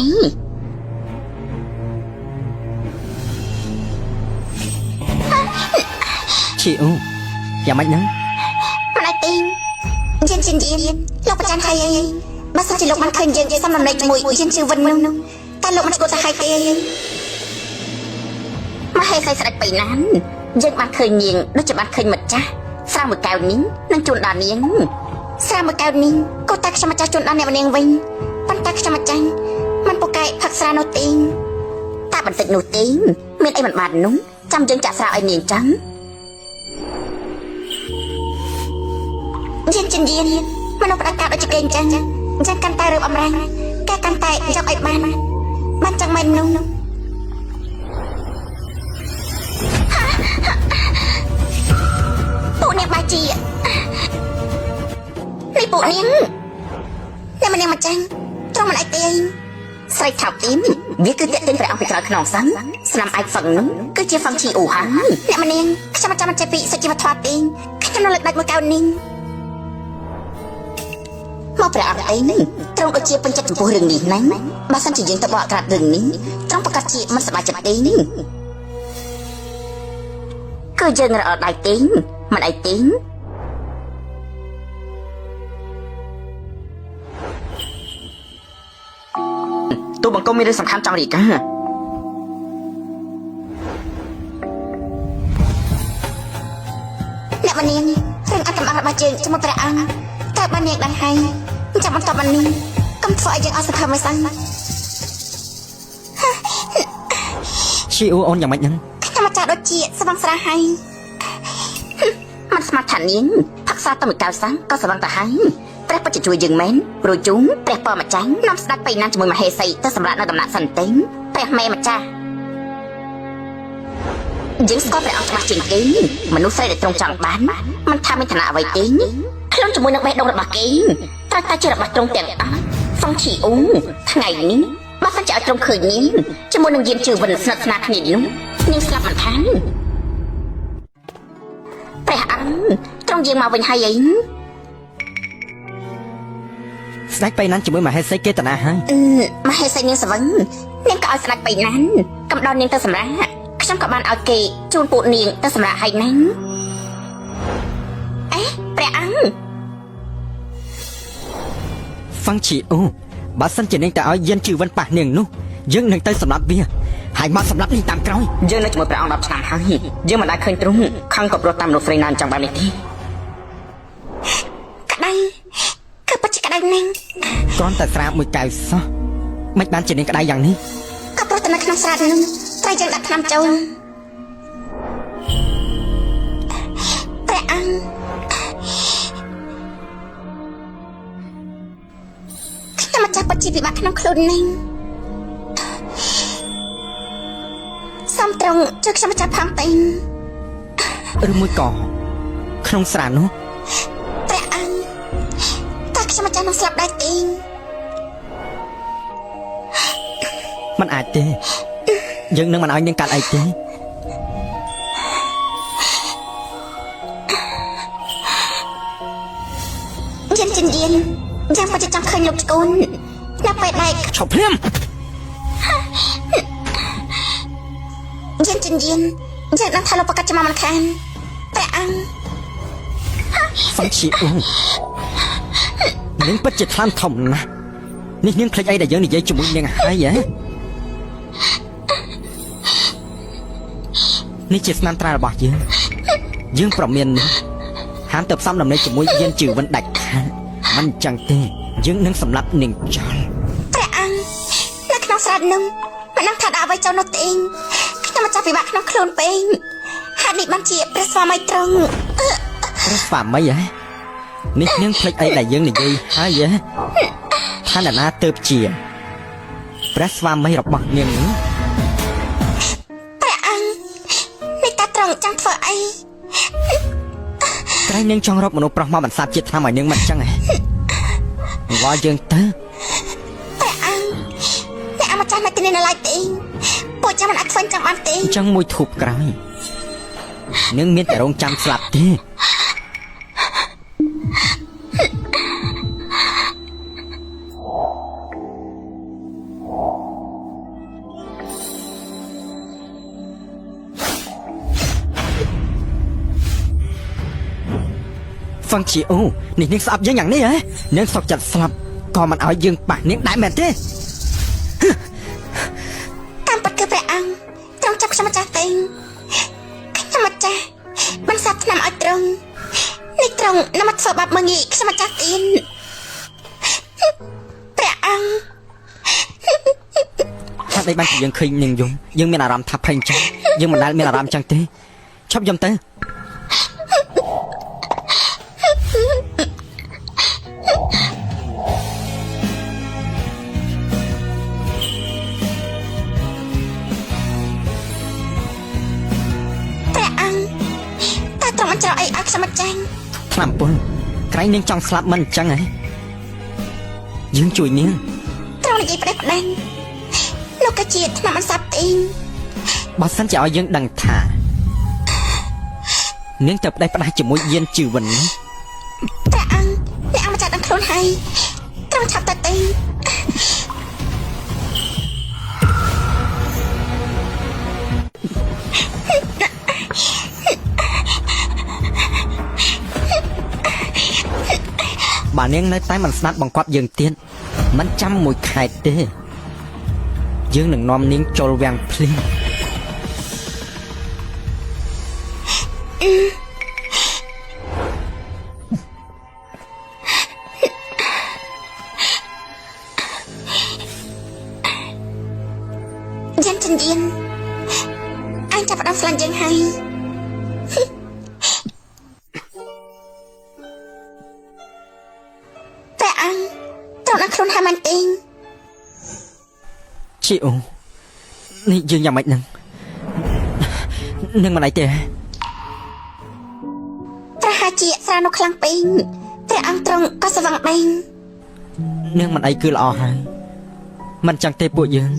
ឈីអ៊ូយ៉ាងម៉េចហ្នឹង មិនអាចទីយានជាយានលោកប្រចាំហើយបើសិនជាលោកបានឃើញយើងសំដំណេកជាមួយយានជឿវិននោះតែលោកមិនស្គាល់ទៅហើយទេ មហេសីស្ដេចបៃណានយើងបានឃើញនាងដូចជាបានឃើញមិត្តចាស់ស្រាមួយកែវនេះនឹងជូនដល់នាង ស្រាមួយកែវនេះក៏តែខ្ញុំម្ចាស់ជូនដល់អ្នកម្នាងវិញប៉ុន្តែខ្ញុំម្ចាស់មិនពូកែផឹកស្រានោះទេ តែបន្តិចនោះទេមានអីមិនបាននោះចាំយើងចាក់ស្រាឲ្យនាងចឹង យានចិនយានមនុស្សផ្ដាច់ការដូចជាគេអញ្ចឹងកាន់តែរើបអំរាំងកែកាន់តែយកឲ្យបានចឹងមិននោះពួកអ្នកបាជីនេះពួកនាងអ្នកម្នាងម្ចាស់ត្រង់មិនអីទេ ស្រីថោកទីមវាគឺតាក់ទិនព្រះអង្គពីក្រោយខ្នងសិនស្នាមឯកហ្វឹងនោះគឺជាហ្វឹងឈីអូហើយ អ្នកម្នាងខ្ញុំចាំមិនចេះពីសុជីវធម៌ទេខ្ញុំនៅលើដាច់មួយកៅនេះ មកព្រះអង្គអីនេះត្រង់ដូចជាពេញចិត្តចំពោះរឿងនេះណាបើសិនជាយើងទៅបកក្រាបរឿងនេះត្រង់ប្រកាសជាមិនសប្បាយចិត្តទេនេះគឺយើងរអត់ដៃទេមិនអីទេទូបង្គំមានរឿងសំខាន់ចង់រាយការណ៍ អ្នកម្នាងរឿងអត្តមរបស់យើងជាមួយព្រះអង្គតើបាននាងដឹងហើយចាំបន្តបាននេះកុំធ្វើឲ្យយើងអស់សង្ឃឹមមិនសិន ឈីអូអូនយ៉ាងម៉េចហ្នឹង ខ្ញុំម្ចាស់ដូចជាស្វងស្រាហើយ មិនស្មាត់ថានាងផឹកសាទៅមួយកៅសាំងក៏ស្វឹងទៅហើយព្រះពិតជាជួយយើងមែនព្រោះជូនព្រះពរម្ចាស់នាំស្ដេចបៃណានជាមួយមហេសីទៅសម្រាប់នៅដំណាក់សិនទេព្រះមេម្ចាស់យើងស្គាល់ព្រះអង្គច្បាស់ជាងគេមនុស្សស្រីដែលត្រង់ចង់បានមិនថាមានឋានៈអ្វីទេខ្លួនជាមួយនឹងបេះដូងរបស់គេត្រូវតែជារបស់ត្រង់ទាំងអស់ហ្វុងឈីអូថ្ងៃនេះបើសិនជាឲ្យត្រង់ឃើញនាងជាមួយនឹងយានជឿវិនស្និទ្ធស្នាលគ្នានោះនាងស្លាប់មិនខានព្រះអង្គត្រង់យើងមកវិញហើយអី ស្ដេចបៃណានជាមួយមហេសីគេតាណាហើយ មហេសីនាងសវឹងនាងក៏ឲ្យស្ដេចបៃណានកំដរនាងទៅសម្រាប់ខ្ញុំក៏បានឲ្យគេជូនពួកនាងទៅសម្រាប់ហើយណាអេព្រះអង្គ ហ្វឹងឈីអូបើសិនជានាងទៅឲ្យយានជឿវិនប៉ះនាងនោះយើងនឹងទៅសម្លាប់វាហើយមកសម្លាប់នាងតាមក្រោយ យើងនៅជាមួយព្រះអង្គ10ឆ្នាំហើយយើងមិនដែលឃើញទ្រង់ខឹងក៏ព្រោះតាមលោកស្រីណានចង់បាននេះទេ ក្តៅគឺពិតជាក្តៅណាស់ គ្រាន់តែស្រាបមួយកែវសោះមិនបានជានាងក្តៅយ៉ាងនេះ ក៏ព្រោះតែនៅក្នុងស្រានោះត្រូវយើងដាក់ថ្នាំចូលព្រះអង្គខ្ញុំម្ចាស់ពិតជាពិបាកក្នុងខ្លួននេះសំត្រង់ជួយខ្ញុំម្ចាស់ផងទៅ ឬមួយក៏ក្នុងស្រានោះ ព្រះអង្គតើខ្ញុំម្ចាស់នឹងស្លាប់ដែរទេ มันអាចទេយើងនឹងមិនឲ្យនាងកាត់អីទេ យានចិនយានយ៉ាងពិតជាចង់ឃើញលោកស្គូនដល់ពេលដែល ឈប់ភ្លាម យានចិនយានយ៉ាងដឹងថាលោកប្រកាសជាមកមិនខានព្រះអង្គ ហ្វឹងឈីអូនាងពិតជាថ្លាន់ធំណាស់នេះនាងភ្លេចអីដែលយើងនិយាយជាមួយនាងហើយហ៎នេះជាស្នាមត្រារបស់យើងប្រមាននេះហាមទៅផ្សំដំណេកជាមួយយានជឿវិនដាច់ខាតមិនចឹងទេយើងនឹងសម្លាប់នាងចោល ព្រះអង្គនៅក្នុងស្រានោះមិនដឹងថាដាក់អ្វីចូលនោះទេខ្ញុំម្ចាស់ពិបាកក្នុងខ្លួនពេកហើយនេះបានជាព្រះស្វាមីត្រង់ ព្រះស្វាមីហ៎នេះនាងភ្លេចអីដែលយើងនិយាយហើយហ៎ថាអ្នកណាទៅជាព្រះស្វាមីរបស់នាងនេះ ព្រះអង្គនេះតាត្រង់ចង់ធ្វើអី ក្រែងនាងចង់រកមនុស្សប្រុសមកបន្សាបជាតិថ្នាំឲ្យនាងមិនចឹងហ៎វល់យើងទៅ ព្រះអង្គអ្នកម្ចាស់នៅទីនេះនៅឡើយទេពួកចាំមិនអាចធ្វើចាំបានទេ អញ្ចឹងមួយធូបក្រោយនាងមានតែរងចាំស្លាប់ទេ ហ្វឹងឈីអូនេះនាងស្អប់យើងយ៉ាងនេះហ៎នាងសុកចិត្តស្លាប់ក៏មិនឲ្យយើងប៉ះនាងដែរមែនទេ តាមពិតគឺព្រះអង្គត្រង់ចាប់ខ្ញុំម្ចាស់ទេខ្ញុំម្ចាស់បានសាប់ថ្នាំឲ្យត្រង់នេះ ត្រង់ណាមកធ្វើបាបមើងងាយខ្ញុំម្ចាស់ទៀនព្រះអង្គ ថាដេកបានជាយើងឃើញនាងយំយើងមានអារម្មណ៍ថាភ័យចឹងយើងមិនដែលមានអារម្មណ៍ចឹងទេឈប់យំទៅ ព្រះអង្គតែត្រង់អញ្ចឹងអីឲ្យខ្ញុំម្ចាស់ ថ្នាំពុលក្រែងនាងចង់ស្លាប់មិនអញ្ចឹងហ៎យើងជួយនាង ត្រង់និយាយផ្ដេសផ្ដាំលោកក៏ជាថ្នាំអន្សាប់ទៀង បើសិនជាឲ្យយើងដឹងថានាងទៅផ្ដេសផ្ដាស់ជាមួយយានជីវិននោះ ព្រះអង្គអ្នកអង្គម្ចាស់ដឹងខ្លួនហើយត្រង់ឆាប់ទៅទៀង បើនាងនៅតែមិនស្ដាប់បង្គាប់យើងទៀតមិនចាំមួយខែទេយើងនឹងនាំនាងចូលវាំងភ្លី យានចិនយានអញចាប់ផ្ដើមស្លាញ់យើងហើយព្រះអង្គត្រង់ដឹងខ្លួនហើយមែនទេ ជីអូនេះយើងយ៉ាងម៉េចនឹងនឹងមិនអីទេ ប្រហែលជាស្រានោះខ្លាំងពេកព្រះអង្គត្រង់ក៏ស្វឹងដេញ នឹងមិនអីគឺល្អហើយមិនចឹងទេពួកយើង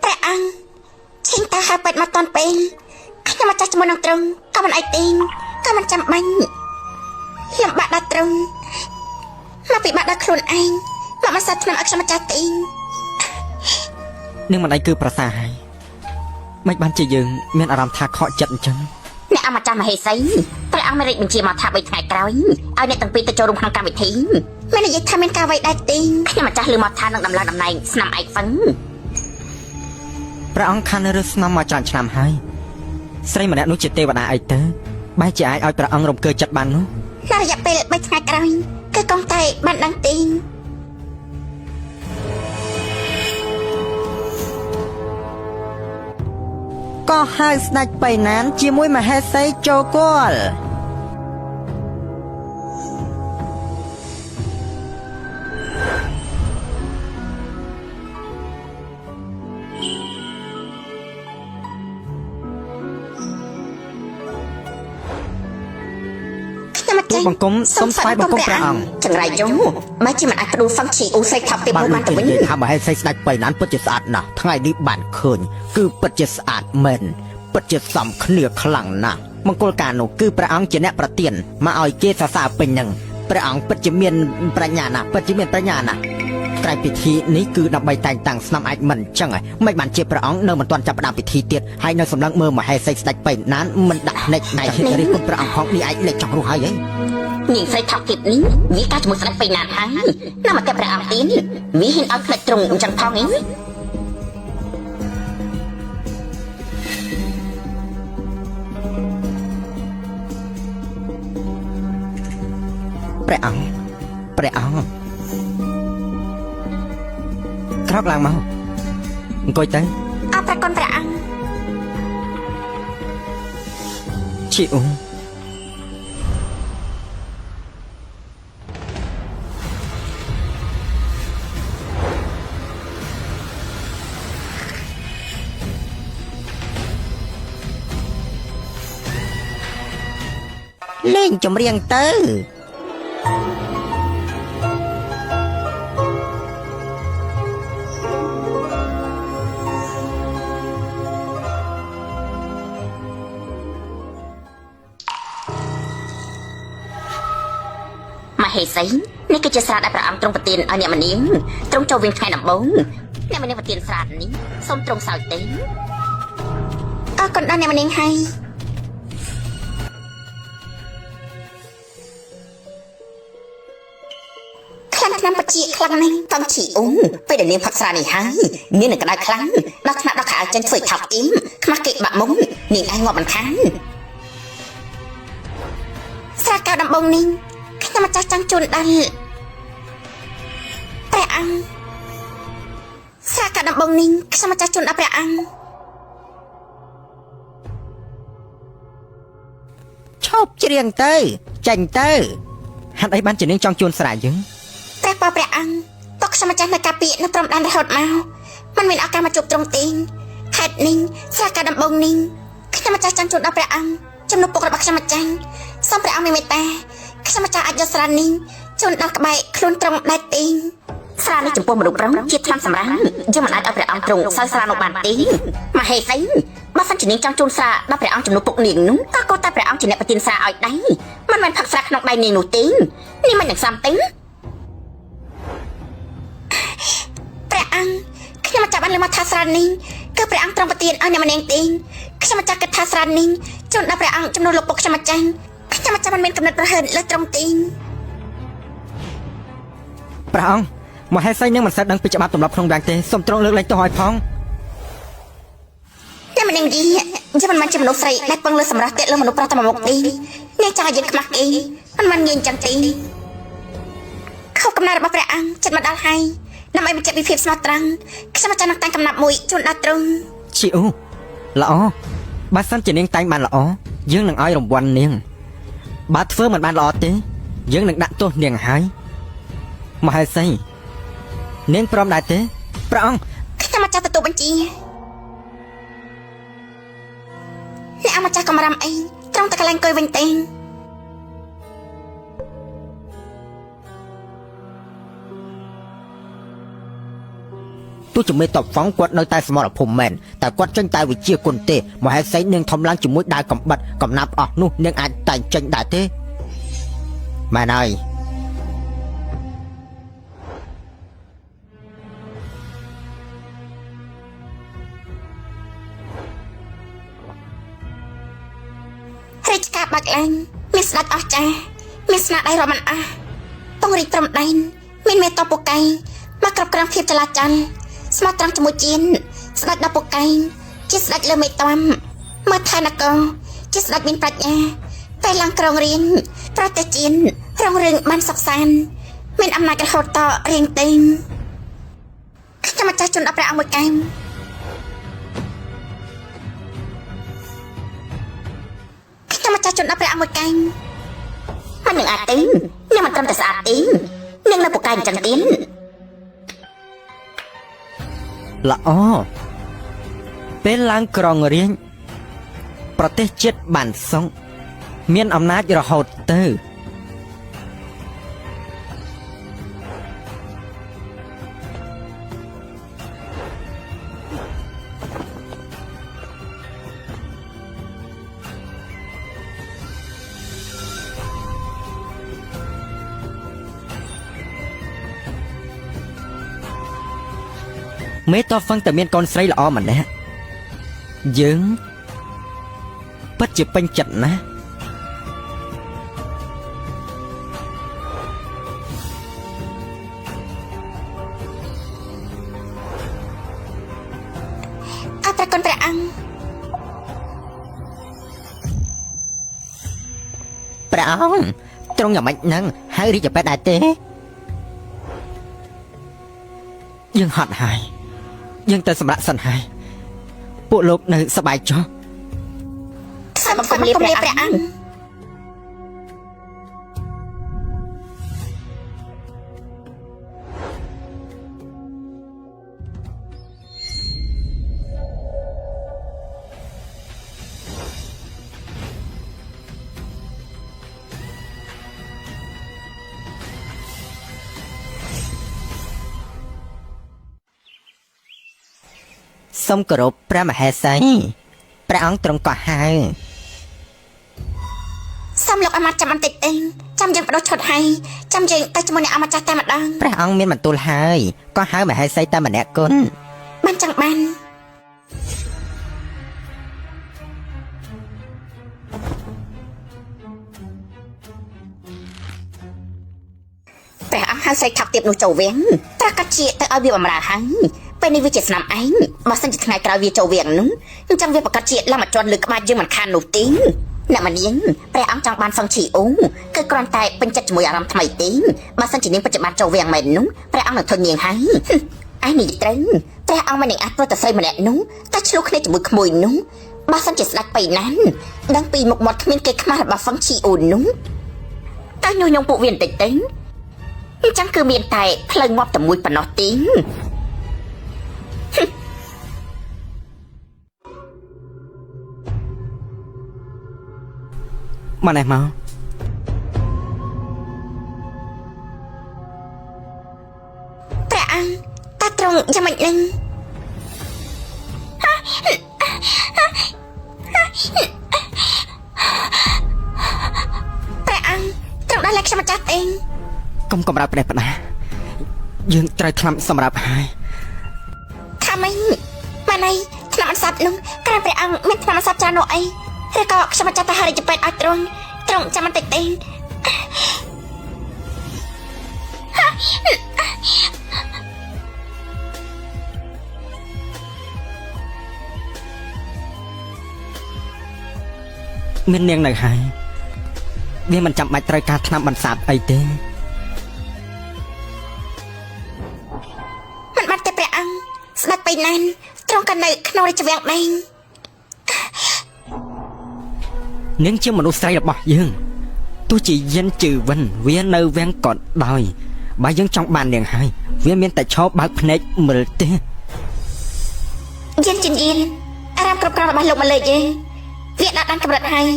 ព្រះអង្គឈិញតាហើយពេទ្យមកតន់ពេកខ្ញុំមកចាស់ជាមួយនឹងត្រង់ក៏មិនអីទេក៏មិនចាំបាញ់លំបាកដល់ត្រង់មកពិបាកដល់ខ្លួនឯងមកមកសាថ្នាំឲ្យខ្ញុំម្ចាស់ទេ នឹងមិនអីគឺប្រសើរហើយមិនបានជាយើងមានអារម្មណ៍ថាខកចិត្តអញ្ចឹង អ្នកអម្ចាស់មហេសីព្រះអង្គមានរាជបញ្ជាមកថា3ថ្ងៃក្រោយឲ្យអ្នកទាំងពីរទៅចូលរួមក្នុងកម្មវិធី មាននិយាយថាមានការអ្វីដែរទេ ខ្ញុំម្ចាស់លើមកថានឹងដំឡើងតំណែងស្នាមឯកហ្វឹង ព្រះអង្គខាន់រើសស្នំមកច្រើនឆ្នាំហើយស្រីម្នាក់នោះជាទេវតាអីទៅបែរជាអាចឲ្យព្រះអង្គរំកើចិត្តបាននោះ នៅរយៈពេល3ថ្ងៃក្រោយគឺកងតែបានដឹងទេ ក៏ហៅស្ដេចបៃណានជាមួយមហេសីចូលគល់ ខ្ញុំម្ចាស់ បង្គំសូមស្វែងបង្គំព្រះអង្គ ចង្រៃយូមកជាមិនអាចក្ដួលហ្វឹងឈីអ៊ូសេថាប់ពី បាន មួយបានទៅវិញ និយាយថាមហេសីស្ដេចបៃណានពិតជាស្អាតណាស់ថ្ងៃនេះបានឃើញគឺពិតជាស្អាតមែនពិតជាសមគ្នាខ្លាំងណាស់មង្គលការនោះគឺព្រះអង្គជាអ្នកប្រទានមកឲ្យគេសរសើរពេញនឹងព្រះអង្គពិតជាមានប្រាជ្ញាណាស់ពិតជាមានប្រាជ្ញាណាស់ក្រៅពិធីនេះគឺដើម្បីតែងតាំងស្នំអាចមិនចឹងហ៎មិនបានជាព្រះអង្គនៅមិនទាន់ចាប់ផ្ដើមពិធីទៀតហើយនៅសម្លឹងមើលមហេសីស្ដេចបៃណានមិនដាក់ភ្នែកណៃរិះគន់ព្រះអង្គផងនេះអាចលេចចង់រស់ហើយហ៎ ញីស្រីថាប់គៀបនេះវាកាជាមួយស្ដេចបៃណានហើយណាមកតែព្រះអង្គទៀនវាហ៊ានឲ្យផ្លេចត្រង់អញ្ចឹងផងឯង ព្រះអង្គក្រោកឡើងមកអង្គុយទៅ អរប្រគុណព្រះអង្គ ជីអ៊ូលេងចម្រៀងទៅ មហេសីនេះគឺជាស្រាតដែលព្រះអង្គទ្រង់ប្រទានឲ្យអ្នកមនាងទ្រង់ចូលវិញថ្ងៃដំបូងអ្នកមនាងប្រទានស្រាតនេះសូមទ្រង់សោយទេ អរគុណដល់អ្នកម្នាងហើយ ខ្ ខ្លាំងឆ្នាំបជាខ្លាំងណាស់កំឈីអូពេលដែលនាងផឹកស្រានេះហើយនាងនឹងក្តៅខ្លាំងដល់ថ្នាក់ដល់ខោចេញធ្វើថោកអ៊ីមខ្មាស់គេបាក់មុំនាងឯងងាប់មិនខានស្រាកៅដំបងនេះខ្ញុំម្ចាស់ចង់ជូនដល់ព្រះអង្គស្រាកៅដំបងនេះខ្ញុំម្ចាស់ជូនដល់ព្រះអង្គឈប់ច្រៀងទៅចាញ់ទៅហេតុអីបានជានាងចង់ជួនស្រាយើងព្រះពរព្រះអង្គទុកខ្ញុំម្ចាស់នៅកាពីនៅព្រំដែនរហូតមកមិនមានឱកាសមកជួបត្រង់ទេហេតុនេះស្រាកៅដំបងនេះខ្ញុំម្ចាស់ចង់ជូនដល់ព្រះអង្គចំនួនពុករបស់ខ្ញុំម្ចាស់សូមព្រះអង្គមានមេត្តាខ្ញុំម្ចាស់អាចយកស្រានេះជូនដល់ក្បែរខ្លួនត្រង់ដែកទីស្រានេះចំពោះមនុស្សប្រុសជាថ្នាំសម្រាប់យើងមិនអាចឲ្យព្រះអង្គទ្រង់សើស្រានោះបានទេមហេសីបើសិនជានាងចង់ជូនស្រាដល់ព្រះអង្គចំនួនពុកនាងនោះក៏គោតែព្រះអង្គជាអ្នកប្រទានស្រាឲ្យដែរមិនមែនផឹកស្រាក្នុងដៃនាងនោះទេនេះមិននឹងសំទេព្រះអង្គខ្ញុំម្ចាស់បានលើមកថាស្រានេះគឺព្រះអង្គទ្រង់ប្រទានឲ្យអ្នកម្នាក់ទេខ្ញុំម្ចាស់គិតថាស្រានេះជូនដល់ព្រះអង្គចំនួនលោកពុកខ្ញុំម្ចាស់មិនមានកំណត់ប្រហែលលើត្រង់ទេព្រះអង្គមហេសីនឹងមិនសូវដឹងពីច្បាប់ទម្លាប់ក្នុងវាំងទេសូមទ្រង់លើកលែងទោសឲ្យផងតែម្នាក់យីយើងមិនមែនជាមនុស្សស្រីដែលពឹងលើសម្រាប់តែលើមនុស្សប្រុសតែមកមុខទេអ្នកចង់ឲ្យយើងខ្មាស់គេមិនមែនងាយអញ្ចឹងទេខុសកំណត់របស់ព្រះអង្គចិត្តមកដល់ហើយដើម្បីបញ្ជាក់ពីភាពស្មោះត្រង់ខ្ញុំចង់នឹងតែងកំណាប់មួយជូនដល់ទ្រង់ជីអូល្អបើសិនជានាងតែងបានល្អយើងនឹងឲ្យរង្វាន់នាងបើធ្វើមិនបានល្អទេយើងនឹងដាក់ទោសនាងហើយមហេសីនាងព្រមដែរទេព្រះអង្គខ្ញុំម្ចាស់ទទួលបញ្ជាអ្នកអម្ចាស់កំរាំអីត្រង់តែកន្លែងអង្គុយវិញទេទោះជាមេតបហ្វង់គាត់នៅតែសមរភូមិមែនតែគាត់ចេញតែវិជាគុណទេមហេសីនាងធំឡើងជាមួយដាវកំបិតកំណាប់អស់នោះនាងអាចតែងចេញដែរទេមែនហើយរាជការបាក់ឡើងមានស្ដេចអស់ចាមានស្នាដៃរាប់មិនអស់ពង្រីកព្រំដែនមានមេតបពូកែមកគ្រប់គ្រងភាពចលាចលស្មោះត្រង់ជាមួយជៀនស្ដេចដល់ពូកែជាស្ដេចលើមេតាំមើលថែនគរជាស្ដេចមានប្រាជ្ញាពេលឡើងក្រុងរៀនប្រទេសជៀនរងរឿងបានសុខសាន្តមានអំណាចរហូតតរៀងតេងខ្ញុំម្ចាស់ជូនដល់ព្រះអង្គមួយកែមខ្ញុំម្ចាស់ជូនដល់ព្រះអង្គមួយកែមមិននឹងអាចទេនាងមិនត្រឹមតែស្អាតទេនាងនៅពូកែអញ្ចឹងទៀតល្អពេលឡើងក្រុងរៀងប្រទេសជាតិបានសុងមានអំណាចរហូតទៅមេតហ្វឹងតែមានកូនស្រីល្អម្នាក់យើងពិតជាពេញចិត្តណាស់អរព្រះគុណព្រះអង្គព្រះអង្គទ្រង់យ៉ាងម៉េចហ្នឹងហើយរាជពេទ្យដែរទេយើងហត់ហើយយើងទៅសម្រាប់សិនហើយពួកលោកនៅសប្បាយចុះសូមបង្គំលាព្រះអង្គសូមគោរពព្រះមហេសីព្រះអង្គទ្រង់ក៏ហៅសូមលោកអាមាត្យចាំបន្តិចទេចាំយើងបដូរឈុតហើយចាំយើងទៅជាមួយអ្នកអាមាត្យចាស់តែម្ដងព្រះអង្គមានបន្ទូលហើយក៏ហៅមហេសីតែម្នាក់គុណបានចឹងបានព្រះអង្គ ហៅស្រីថាប់ទៀបនោះចូលវាំងប្រកាសជាទៅឲ្យវាបំរើហើយពេលនេះវាជាស្នាមឯងបើសិនជាថ្ងៃក្រោយវាចូលវាំងនោះអញ្ចឹងវាប្រកាសជាឡើងមកជន់លើក្បាលយើងមិនខាននោះទេអ្នកមនាងព្រះអង្គចង់បានហ្វឹងឈីអូគឺគ្រាន់តែពេញចិត្តជាមួយអារម្មណ៍ថ្មីទេបើសិនជានាងពិតជាបានចូលវាំងមែននោះព្រះអង្គនឹងធន់នាងហើយឯនេះត្រូវព្រះអង្គមិននឹងអាចព្រោះតែស្រីម្នាក់នោះតែឆ្លោះគ្នាជាមួយក្មួយនោះបើសិនជាស្ដេចបៃណានដឹងពីមុខមាត់គ្មានគេខ្មាស់របស់ហ្វឹងឈីអូនោះតែញុះញង់ពួកវាបន្តិចទៅអញ្ចឹងគឺមានតែផ្លូវងាប់តែមួយប៉ុណ្ណោះទេមកនេះមកព្រះអង្គតាត្រង់យ៉ាងម៉េចនឹងព្រះអង្គត្រង់ដល់លេខខ្ញុំម្ចាស់ទេកុំកម្រើកផ្ដេសផ្ដាយើងត្រូវថ្នាំសម្រាប់ហើយថាម៉េចម៉ាណៃថ្នាំអន្សាប់នោះក្រែព្រះអង្គមានថ្នាំអន្សាប់ច្រើននោះអីឬក៏ខ្ញុំម្ចាស់ទៅហៅរាជពេទ្យឲ្យត្រង់ចាំបន្តិចទេមាននាងនៅហើយវាមិនចាំបាច់ត្រូវការថ្នាំបន្សាបអីទេមិនបាត់ទេព្រះអង្គស្ដេចបៃណានត្រង់ក៏នៅក្នុងរាជវាំងដែរនាងជាមនុស្សស្រីរបស់យើងទោះជាយិនជឺវិនវានៅវាំងក៏ដោយបើយើងចង់បាននាងហើយវាមានតែឈប់បើកភ្នែកមើលទេយិនយិនអារម្មណ៍គ្រប់គ្រាន់របស់លោកមកលើយើងវាដាក់ដល់កម្រិតហើយ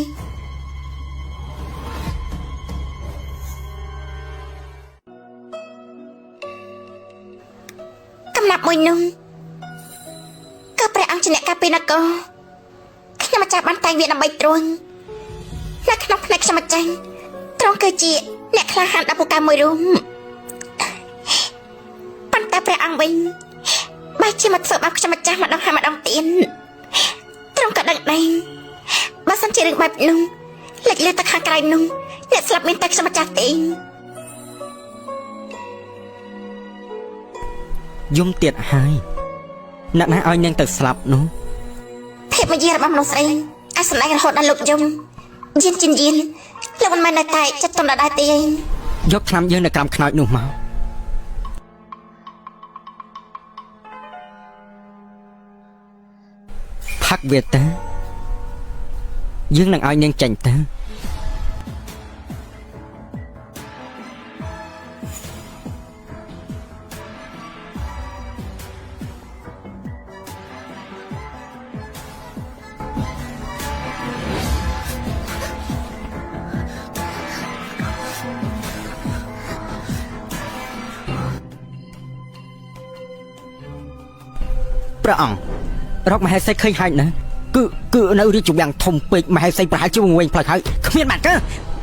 កំណាប់មួយនោះក៏ព្រះអង្គជាអ្នកការពារនគរខ្ញុំម្ចាស់បានតែងវាដើម្បីទ្រង់នៅក្នុងផ្នែកខ្ញុំម្ចាស់ទ្រង់គឺជាអ្នកក្លាហានដល់ពូកែមួយរូបប៉ុន្តែព្រះអង្គវិញបែរជាមកធ្វើបាបខ្ញុំម្ចាស់ម្ដងហើយម្ដងទៀតទ្រង់ក៏ដឹងដែរបើសិនជារឿងបែបនោះលេចលឺទៅខាងក្រៅនោះអ្នកស្លាប់មានតែខ្ញុំម្ចាស់ទេយំទៀតហើយអ្នកណាឲ្យនាងទៅស្លាប់នោះភាពមយារបស់មនុស្សស្រីអាចសម្ដែងរហូតដល់លោកយំយិនលោកមិនមែននៅតែចិត្តទុំដដែលទេយកថ្នាំយើងនៅក្រោមខ្នើយនោះមកផឹកវាទៅយើងនឹងឲ្យនាងចេញទៅព្រះអង្គរកមហេសីឃើញហើយណាគឺនៅរាជវាំងធំពេកមហេសីប្រហែលជាវងវែងផ្លូវហើយគ្មានបានទេ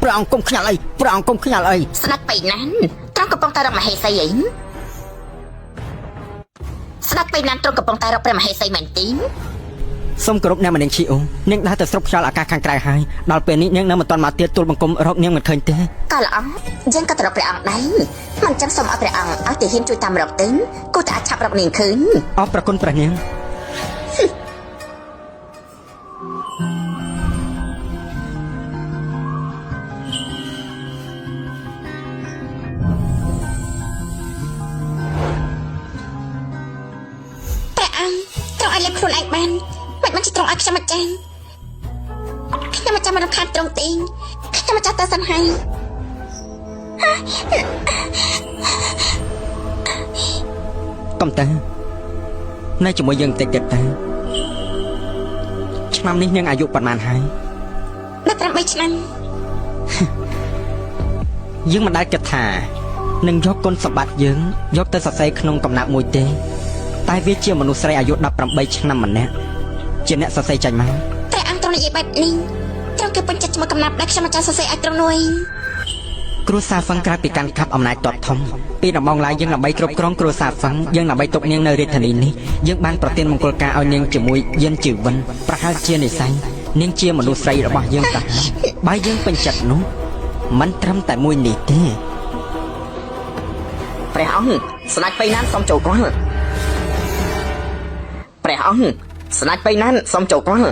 ព្រះអង្គកុំខ្ញាល់អីព្រះអង្គកុំខ្ញាល់អីស្ដេចបៃណានត្រង់កំពុងតែរកមហេសីអីស្ដេចបៃណានត្រង់កំពុងតែរកព្រះមហេសីមែនទេសូមគោរពអ្នកមនាងឈីអូនាងដើរទៅស្រុកខ្យល់អាកាសខាងក្រៅហើយដល់ពេលនេះនាងនៅមិនទាន់មកទៀតទូលបង្គំរកនាងមិនឃើញទេក៏ល្អយើងក៏ទៅរកព្រះអង្គដែរមិនចឹងសូមឲ្យព្រះអង្គឲ្យទាហានជួយតាមរកទៅគូតែអាចឆាប់រកនាងឃើញអរប្រគុណព្រះនាងត្រង់ឲ្យលេបខ្លួនឯងបានមិនជាត្រង់ឲ្យខ្ញុំម្ចាស់មិនរំខានត្រង់ទេខ្ញុំម្ចាស់ទៅសិនហើយកុំទៅនៅជាមួយយើងបន្តិចទៀតទៅឆ្នាំនេះនាងអាយុប៉ុន្មានហើយដល់8ឆ្នាំយើងមិនដែលគិតថានឹងយកគុណសម្បត្តិយើងយកទៅសរសេរក្នុងកំណាព្យមួយទេតែវាជាមនុស្សស្រីអាយុ18ឆ្នាំម្នាក់ជាអ្នកសរសេរចាញ់មកព្រះអង្គទ្រង់និយាយបែបនេះទ្រង់គឺពេញចិត្តជាមួយកំណាព្យដែលខ្ញុំម្ចាស់សរសេរឲ្យទ្រង់នោះគ្រួសារហ្វឹងក្រៅពីកាន់កាប់អំណាចតបធំពីដំបងឡើយយើងដើម្បីគ្រប់គ្រងគ្រួសារហ្វឹងយើងដើម្បីទុកនាងនៅរាជធានីនេះយើងបានប្រទានមង្គលការឲ្យនាងជាមួយយិនជីវិនប្រហែលជានិស័យនាងជាមនុស្សស្រីរបស់យើងតាបើយើងពេញចិត្តនោះមិនត្រឹមតែមួយនេះទេ ព្រះអង្គស្ដេចបៃណានសូមចូលគាល់ព្រះអង្គស្ដេចបៃណានសូមចូលគាល់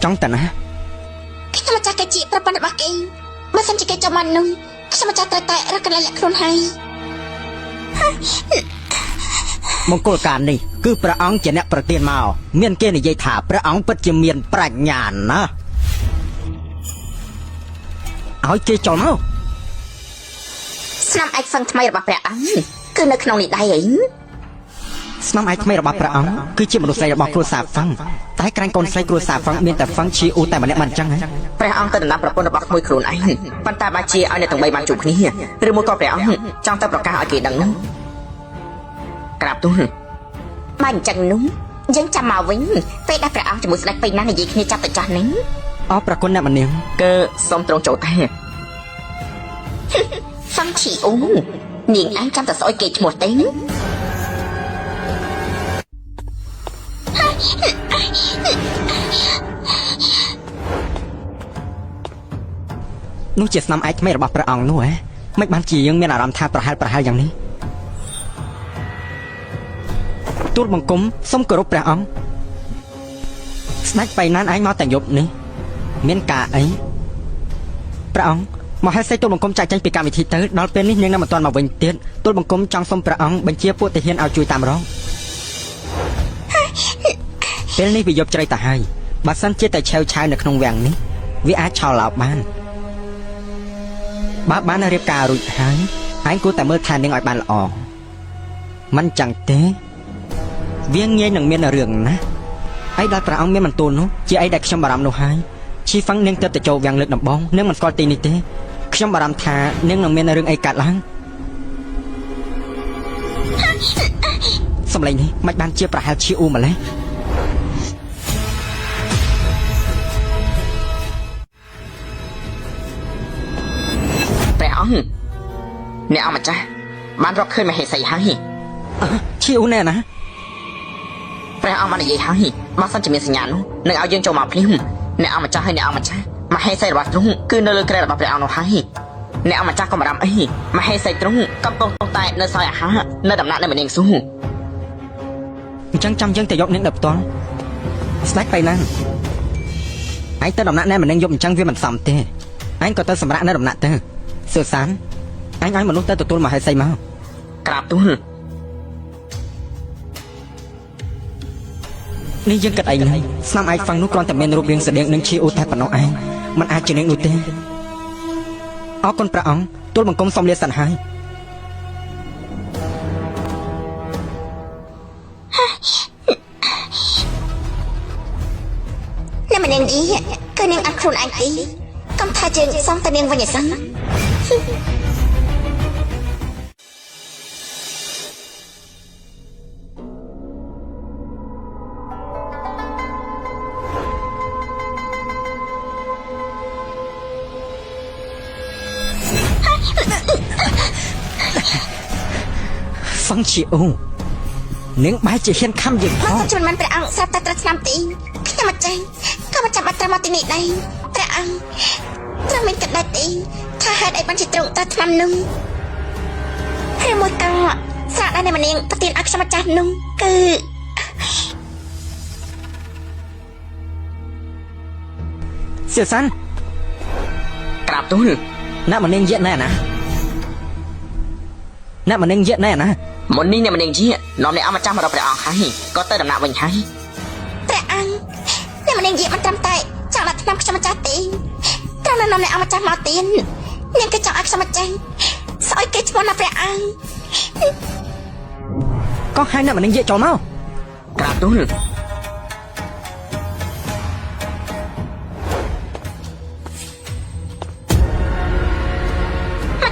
ចង់តណា ខ្ញុំម្ចាស់គេជាប្រពន្ធរបស់គេបើសិនជាគេចាំបាននោះខ្ញុំម្ចាស់ត្រូវតែរកកន្លែងលាក់ខ្លួនហើយ មង្គលការនេះគឺព្រះអង្គជាអ្នកប្រទានមកមានគេនិយាយថាព្រះអង្គពិតជាមានប្រាជ្ញាណាឲ្យគេចូលមក ស្នាមឯកហ្វឹងថ្មីរបស់ព្រះអង្គគឺនៅក្នុងនេះដែរអី ស្នាមឯកថ្មីរបស់ព្រះអង្គគឺជាមនុស្សស្រីរបស់គ្រួសារហ្វឹងតែក្រែងកូនស្រីគ្រួសារហ្វឹងមានតែហ្វឹងឈីអ៊ូតែម្នាក់មិនអញ្ចឹងហ៎ ព្រះអង្គទៅដំណាំប្រពន្ធរបស់ក្មួយខ្លួនឯងប៉ុន្តែបើជាឲ្យអ្នកទាំង3បានជួបគ្នាឬមួយក៏ព្រះអង្គចង់ទៅប្រកាសឲ្យគេដឹងនោះក្រាបទូលបើអញ្ចឹងនោះយើងចាំមកវិញពេលដែលព្រះអង្គជាមួយស្ដេចបៃណានិយាយគ្នាចាប់ទៅចាស់នេះ អរប្រគុណអ្នកម្នាង គឺសូមត្រង់ចូលតែហ្វឹងឈីអ៊ូនាងឯងចាំតែស្អុយគេឈ្មោះទេ នោះជាស្នាមឯកថ្មីរបស់ព្រះអង្គនោះហ៎មិនបានជាយើងមានអារម្មណ៍ថាប្រហែលយ៉ាងនេះទូលបង្គំសូមគោរពព្រះអង្គស្ដេចបៃណានឯងមកតែយប់នេះមានការអីព្រះអង្គមកហេតុស្អីទូលបង្គំចាក់ចែងពីកម្មវិធីទៅដល់ពេលនេះនាងនៅមិនទាន់មកវិញទៀតទូលបង្គំចង់សូមព្រះអង្គបញ្ជាពួកទាហានឲ្យជួយតាមរងពេលនេះវាយប់ជ្រៅទៅហើយបើសិនជាតែឆាវឆាវនៅក្នុងវាំងនេះវាអាចឆោឡោបបានបើបានរៀបការរួចហើយឯងគួរតែមើលថែនាងឲ្យបានល្អមិនចឹងទេវាងាយនឹងមានរឿងណាឯដល់ព្រះអង្គមានបន្ទូលនោះជាអីដែលខ្ញុំបារម្ភនោះហើយឈីហ្វាំងនាងទៅចូលវាំងលើកដំបងនាងមិនស្គាល់ទីនេះទេខ្ញុំបារម្ភថានាងនឹងមានរឿងអីកើតឡើងសម្លេងនេះមិនបានជាប្រហែលឈីអ៊ូម្លេះព្រះអង្គអ្នកអង្គម្ចាស់បានរកឃើញមហេសីហើយ ឈីអ៊ូណែណា ព្រះអង្គបាននិយាយហើយបើសិនជាមានសញ្ញានោះនឹងឲ្យយើងចូលមកភ្លាមអ្នកអង្គម្ចាស់ហើយអ្នកអង្គម្ចាស់មហេសីរបស់ទ្រង់គឺនៅលើក្រែរបស់ព្រះអង្គនោះហើយអ្នកអង្គម្ចាស់ក៏មិនបារម្ភអីមហេសីទ្រង់កំពុងតែនៅសោយអាហារនៅដំណាក់នៅម្នាងស៊ូ អញ្ចឹងចាំយើងទៅយកនាងដល់ផ្ទាល់ស្ដេចបៃណានឯងទៅដំណាក់ណែម្នាងយកអញ្ចឹងវាមិនសមទេឯងក៏ទៅសម្រាប់នៅដំណាក់ទៅសឿសានអញឲ្យមនុស្សទៅទទួលមហេសីមក ក្រាបទូល នេះយើងគិតអីនេះស្នាមឯកហ្វាំងនោះគ្រាន់តែមានរូបរាងស្តៀងនឹងឈីអ៊ូតែប៉ុណ្ណោះឯងមិនអាចជានាងនោះទេអរគុណព្រះអង្គទូលបង្គំសូមលាសិនហើយ អ្នកម្នាក់យីគឺនាងអត់ខ្លួនឯងទេកុំថាយើងសងតែនាងវិញឯសិន ហ្វាំងឈីអ៊ូនាងបែរជាហ៊ានខំយើងផ បើ ង សិនជាមិនមែនព្រះអង្គស្រាប់តែត្រូវឆ្នាំទីខ្ញុំអត់ចាញ់ក៏មិនចាំបាច់ត្រូវមកទីនេះដែរព្រះអង្គត្រូវមានគិតដែរទីថាហេតុអីបានជាទ្រង់ត្រូវឆ្នាំនោះហើយមួយក៏ស្រាក់ដែរអ្នកម្នាងប្រទានឲ្យខ្ញុំម្ចាស់នោះគឺ សឿសាន ក្រាបទូល អ្នកម្នាងយៈណែណាអ្នកម្នាងយៈណែណា មុននេះអ្នកម្នាងជានាំអ្នកអង្គម្ចាស់មករកព្រះអង្គហើយក៏ទៅដំណាក់វិញហើយ ព្រះអង្គអ្នកម្នាងយីមិនត្រឹមតែចង់ដាក់ឆ្នាំខ្ញុំម្ចាស់ទេត្រូវនាំអ្នកអង្គម្ចាស់មកទៀតនាងក៏ចង់ឲ្យខ្ញុំម្ចាស់ស្អុយគេឈ្មោះណាព្រះអង្គ ក៏ឲ្យអ្នកម្នាងយៈចូលមក ក្រាបទូល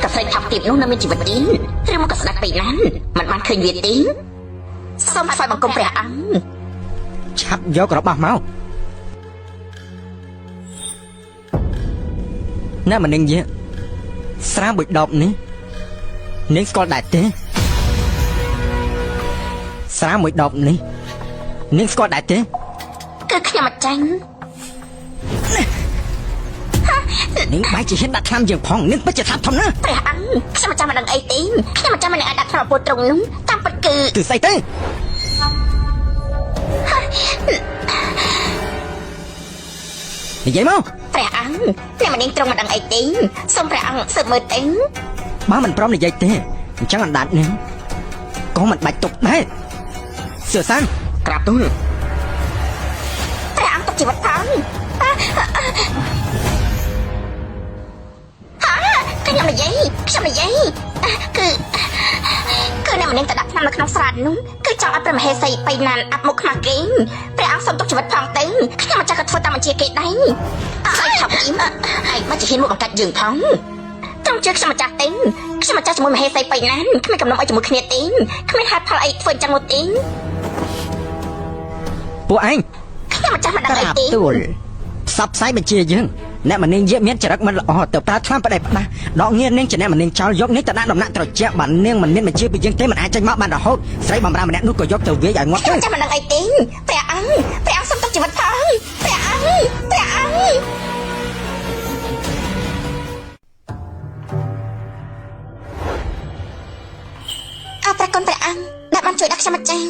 កសែងថាប់ទៀតនោះនៅមានជីវិតទៀតឬមកក៏ស្ដេចពេកណាស់មិនបានឃើញវាទេសូមថ្វាយបង្គំព្រះអង្គ ឆាប់យករបស់មកអ្នកម្នាងយៈស្រាមួយដបនេះនាងស្គាល់ដែរទេស្រាមួយដបនេះនាងស្គាល់ដែរទេ គឺខ្ញុំអត់ចាញ់ នឹងបាយជាហ៊ានដាក់ថ្នាំយើងផងនឹងពិតជាថាធំណាស់ ព្រះអង្គខ្ញុំមិនចាំមិនដឹងអីទេខ្ញុំមិនចាំមិនអាចដាក់ថ្នាំពុតត្រង់នោះតាមពិតគឺ ស្អីទៅនិយាយមក ព្រះអង្គអ្នកមិននាងត្រង់មិនដឹងអីទេសូមព្រះអង្គស៊ើបមើលទេ បើមិនព្រមនិយាយទេអញ្ចឹងអណ្ដាតនឹងក៏មិនបាច់ទុកដែរសឿសានក្រាបទូល ព្រះអង្គទុកជីវិតផងខ្ញុំនិយាយគឺអ្នកម្នាក់ទៅដាក់ឆ្នាំនៅក្នុងស្រាតនោះគឺចង់ឲ្យព្រះមហេសីបៃណានអាប់មុខខ្មាស់គេព្រះអង្គសូមទុកជីវិតផងទៅខ្ញុំមិនចាស់ក៏ធ្វើតាមបញ្ជាគេដែរហើយថាអ៊ីមហើយមកជាហ៊ានមកបង្កាច់យើងផងត្រង់ជឿខ្ញុំម្ចាស់ទេខ្ញុំម្ចាស់ជាមួយមហេសីបៃណានគ្មានកំណត់អីជាមួយគ្នាទេគ្មានហេតុផលអីធ្វើអញ្ចឹងនោះទេ ពួកឯង ខ្ញុំម្ចាស់មិនដឹងអីទេ ទូលផ្សព្វផ្សាយបញ្ជាយើងអ្នកមនាងយាមានចរិតមិនល្អទៅប្រើថ្នាំផ្ដេសផ្ដាស់ដកងារនាងជាអ្នកមនាងចោលយកនេះទៅដាក់ដំណាក់ត្រជាក់បាននាងមិនមានបញ្ជាពីយើងទេមិនអាចចេញមកបានរហូតស្រីបំរើម្នាក់នោះក៏យកទៅវាយឲ្យងាប់ទៅ ចាំមិនដឹងអីទេព្រះអង្គសុំទុកជីវិតផងព្រះអង្គអរគុណព្រះអង្គដែលបានជួយដាក់ខ្ញុំម្ចាស់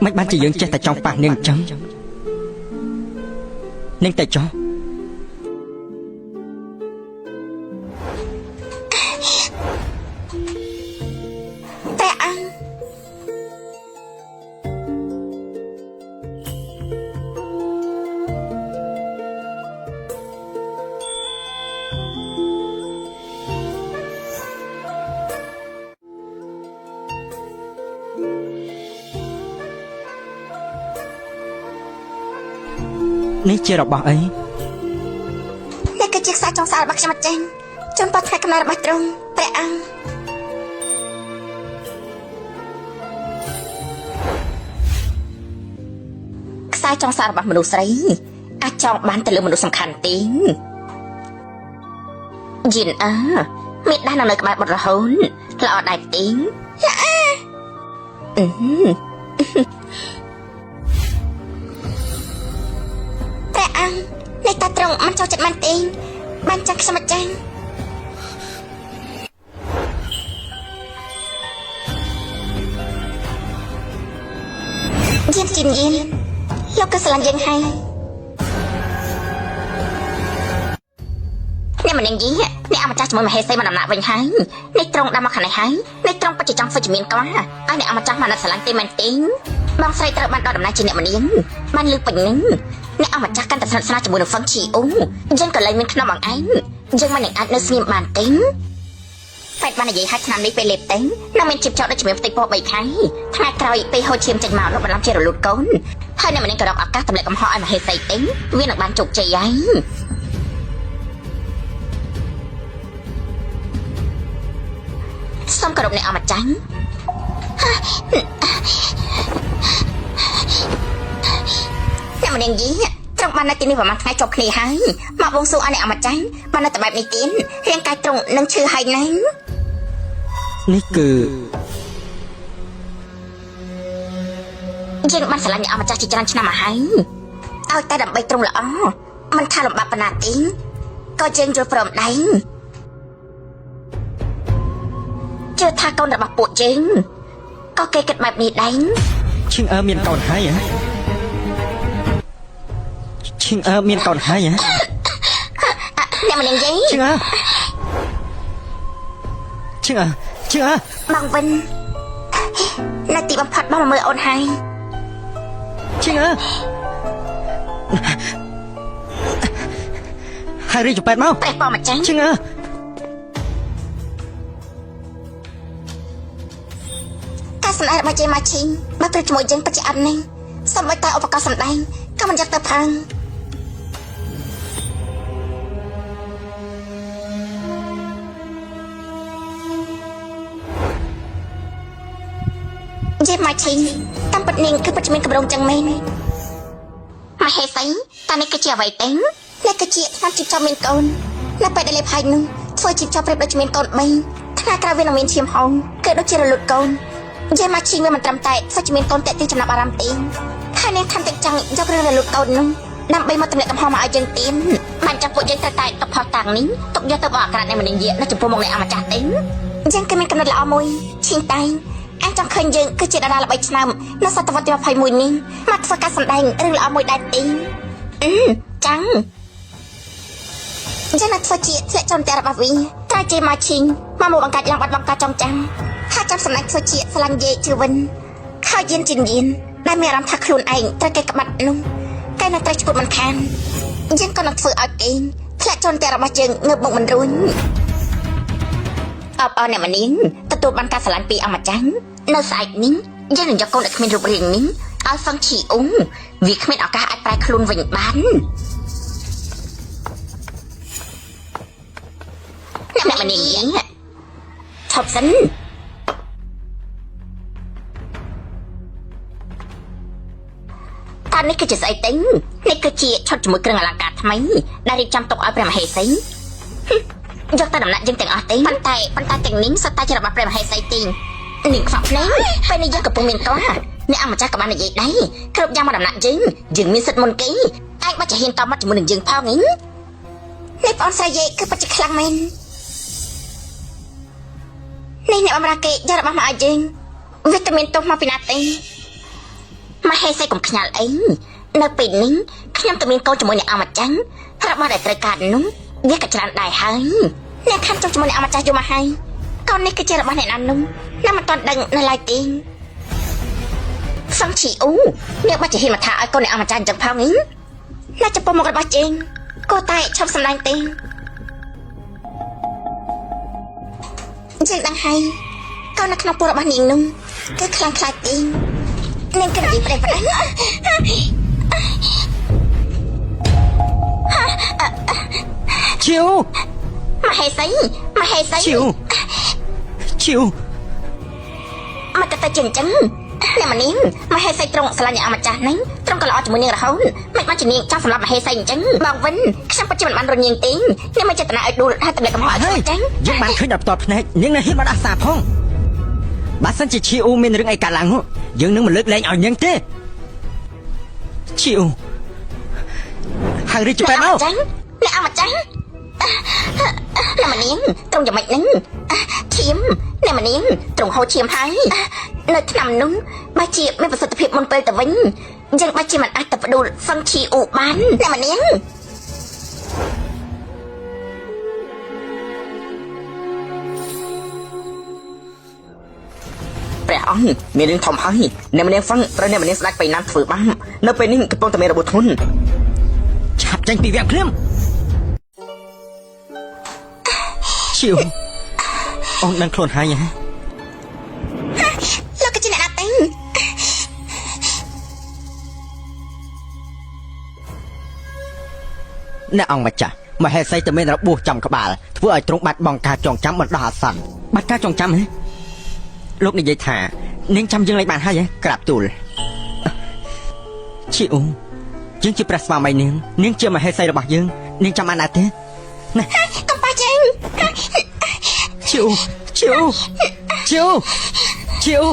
មិនបានជាយើងចេះតែចង់ប៉ះនាងអញ្ចឹងនាងតែចោះ ព្រះអង្គ នេះជារបស់អី នេះគឺជាខ្សែចុងសាលរបស់ខ្ញុំម្ចាស់ជូនពរថ្ងៃកំណើតរបស់ទ្រង់ព្រះអង្គខ្សែចុងសាលរបស់មនុស្សស្រីអាចចងបានទៅលើមនុស្សសំខាន់ទេយិនមានដែរនៅក្បែរបុតរហូនល្អដែរទេព្រះអង្គនេះតាត្រង់មិនចូលចិត្តបានទេបានចាំខ្ញុំម្ចាស់យានលោកក៏ស្រឡាញ់យើងហើយអ្នកម្នាក់យីអ្នកអម្ចាស់ជាមួយមហេសីមកដំណាក់វិញហើយនេះត្រង់ដល់មកខាងនេះហើយនេះត្រង់ពិតជាចង់វិជ្ជមានកោះហើយអ្នកអម្ចាស់មកណាត់ស្រឡាញ់ទេមែនទេបងស្រីត្រូវបានដល់ដំណើរជាអ្នកម្នាងបានលឺពេញនឹងអ្នកអម្ចាស់កាន់តែស្និទ្ធស្នាលជាមួយនឹងហ្វឹងឈីអ៊ូយើងក៏លែងមានក្នុងបងឯងយើងមិនអាចនៅស្ងៀមបានទេតែបាននិយាយឲ្យឆ្នាំនេះពេលលេបទេនឹងមានជីបចោតដូចជំរាបផ្ទៃពោះ3ខែថ្ងៃក្រោយពេលហូរឈាមចេញមកនោះបន្លំជារលូតកូនហើយអ្នកម្នាក់ក៏រកឱកាសទម្លាក់កំហុសឲ្យមហេសីទេវានឹងបានជោគជ័យហើយសូមគោរពអ្នកអម្ចាស់អ្នកម្នាក់យីត្រង់បាននៅទីនេះប្រហែលថ្ងៃជាប់គ្នាហើយមកបងសួរឲ្យអ្នកអម្ចាស់បាននៅតែបែបនេះទៀតរាងកាយត្រង់នឹងឈឺហើយណាស់នេះគឺយើងបានស្រឡាញ់អ្នកអម្ចាស់ជាច្រើនឆ្នាំមកហើយឲ្យតែដើម្បីត្រង់ល្អមិនថាលំបាកប៉ុណ្ណាទេក៏យើងយល់ព្រមដែរជឿថាកូនរបស់ពួកយើងក៏គេគិតបែបនេះដែរឈឹងមានកូនហើយហ៎ឈឹងមានកូនហើយហ៎អ្នកម្នាក់យីឈឹងបងវិននៅទីបំផុតបងមកមើលអូនហើយឈឹងហើយរីចប៉ែតមកព្រះប៉ម្ចាស់ឈឹងការសម្ដែងរបស់ជ័យម៉ាឈីងបើត្រូវជាមួយយើងពិតជាអត់នេះសូម្បីតែឧបករណ៍សម្ដែងក៏មិនយកទៅផងជ័យម៉ាឈីងតាមពិតនាងគឺពិតជាមានកម្រងចឹងមែនមហេសីតើនេះគឺជាអ្វីទេនេះគឺជាស្នាមជីបចោលមានកូននៅពេលដែលលេបហាយនោះធ្វើជីបចោលប្រៀបដូចមានកូន3ថ្ងៃក្រោយវានឹងមានឈាមហូរគឺដូចជារលត់កូន យាយមកឈីវាមិនត្រឹមតែសុខមានកូនតេទីចំណាប់អារម្មណ៍ទេហើយនាងថែមទាំងចង់យករឿងរលត់កូននោះដើម្បីមកទម្លាក់កំហុសមកឲ្យយើងទៀតបានចាំពួកយើងត្រូវតែតបផតាំងនេះទុកយកទៅបោះអាក្រាតនៃមនាងយានៅចំពោះមុខនៃអម្ចាស់ទេយើងគឺមានកំណត់ល្អមួយឈីងតៃអញចង់ឃើញយើងគឺជាតារាល្បីឆ្នើមនៅសតវត្សទី21នេះមកធ្វើការសម្ដែងរឿងល្អមួយដែរទេចាំងយើងនឹងធ្វើជាធ្លាក់ចុនតែរបស់វិញតែជេមកឈីងមកបង្កាច់ឡើងបាត់បង់ការចងចាំហើយចាំសម្ដែងធ្វើជាស្រឡាញ់យាយជឿវិនហើយយានជាយានដែលមានអារម្មណ៍ថាខ្លួនឯងត្រូវគេក្បាត់នោះគេនឹងត្រូវឈួតមិនខានយើងក៏នឹងធ្វើឲ្យគេធ្លាក់ចុនតែរបស់យើងងើបមកមិនរួញអបអរអ្នកមនាងទទួលបានការស្រឡាញ់ពីអម្ចាស់នៅស្អែកនេះយើងនឹងយកកូនដែលគ្មានរូបរាងនេះឲ្យហ្វឹងឈីអ៊ុងវាគ្មានឱកាសអាចប្រែខ្លួនវិញបានអ្នកមនាងយ៉ាងឈប់សិនតើនេះគឺជាស្អីទេនេះគឺជាឈុតជាមួយគ្រឿងអលង្ការថ្មីដែលរៀបចំទុកឲ្យព្រះមហេសីយកទៅដំណាក់យើងទាំងអស់ទេប៉ុន្តែទាំងនេះសុទ្ធតែជារបស់ព្រះមហេសីទេនាងខ្វាក់ភ្នែកពេលនេះយើងកំពុងមានតោះអ្នកអម្ចាស់ក៏បាននិយាយដែរគ្រប់យ៉ាងមកដំណាក់យើងមានសិទ្ធិមុនគេឯងបាច់ចាហ៊ានតបមកជាមួយនឹងយើងផងនេះបងអូនស្រីយាយគឺពិតជាខ្លាំងមែននេះអ្នកបំរើគេយករបស់មកឲ្យយើងវាតែមានទោសមកពីណាទេមហេសីកុំខ្ញាល់អីនៅពេលនេះខ្ញុំតែមានកូនជាមួយអ្នកអម្ចាស់របស់ដែលត្រូវការនោះវាក៏ច្រើនដែរហើយអ្នកខាំចុះជាមួយអ្នកអម្ចាស់យកមកហើយកូននេះគឺជារបស់អ្នកណានោះណាមិនទាន់ដឹងនៅឡើយទេហ្វឹងឈីអ៊ូអ្នកបាច់ជាហ៊ានមកថាឲ្យកូនអ្នកអម្ចាស់អញ្ចឹងផងនេះណាចំពោះមុខរបស់ជេងគួរតែឈប់សម្ដែងទេយើងដឹងហើយកូននៅក្នុងពោះរបស់នាងនោះគឺខ្លាំងខ្លាចទេនាងគិតនិយាយប្រេះប្រដេញឈីវមហេសីឈីវមកទៅជាអញ្ចឹងអ្នកមនាងមហេសីត្រង់ស្រឡាញ់អ្នកអម្ចាស់ហ្នឹងត្រង់ក៏ល្អជាមួយនាងរហូតមិនបានជានាងចង់សម្លាប់មហេសីអញ្ចឹងបងវិនខ្ញុំពិតជាមិនបានរញៀងទេនាងមិនចេតនាឲ្យដួលហើយតម្លាក់កំហុសឲ្យអញ្ចឹងយើងបានឃើញដល់ផ្ទាល់ភ្នែកនាងនៅហ៊ានបានអាសាផងបើសិនជាឈីអ៊ូមានរឿងអីកើតឡើងនោះយើងនឹងមិនលើកលែងឲ្យនាងទេឈីអ៊ូហើយរីចបែបមកអ្នកអម្ចាស់អ្នកមនាងត្រង់យ៉ាងម៉េចហ្នឹងឈាមអ្នកមនាងត្រង់ហូរឈាមហើយនៅឆ្នាំនោះបើជាមានប្រសិទ្ធភាពមុនពេលទៅវិញយើងបើជាមិនអាចទៅផ្ដួលហ្វឹងឈីអ៊ូបានអ្នកមនាងព្រះអង្គមានរឿងធំហើយអ្នកមនាងហ្វឹងត្រូវអ្នកមនាងស្ដេចបៃណាំធ្វើបាបនៅពេលនេះកំពុងតែមានរបួសធ្ងន់ឆាប់ចេញពីវាំងភ្លាមឈីវអូនដឹងខ្លួនហើយហ៎លោកក៏ជាអ្នកណាត់ទេអ្នកអង្គម្ចាស់មហេសីតែមានរបួសចំក្បាលធ្វើឲ្យទ្រង់បាត់បង់ការចងចាំបណ្ដោះអាសន្នបាត់ការចងចាំហ៎លោកនិយាយថានាងចាំយើងលេងបានហើយហ៎ក្រាបទូលឈីអ៊ូយើងជាព្រះស្វាមីនាងជាមហេសីរបស់យើងនាងចាំបានដែរទេណាកុំប៉ះជើងឈីអ៊ូ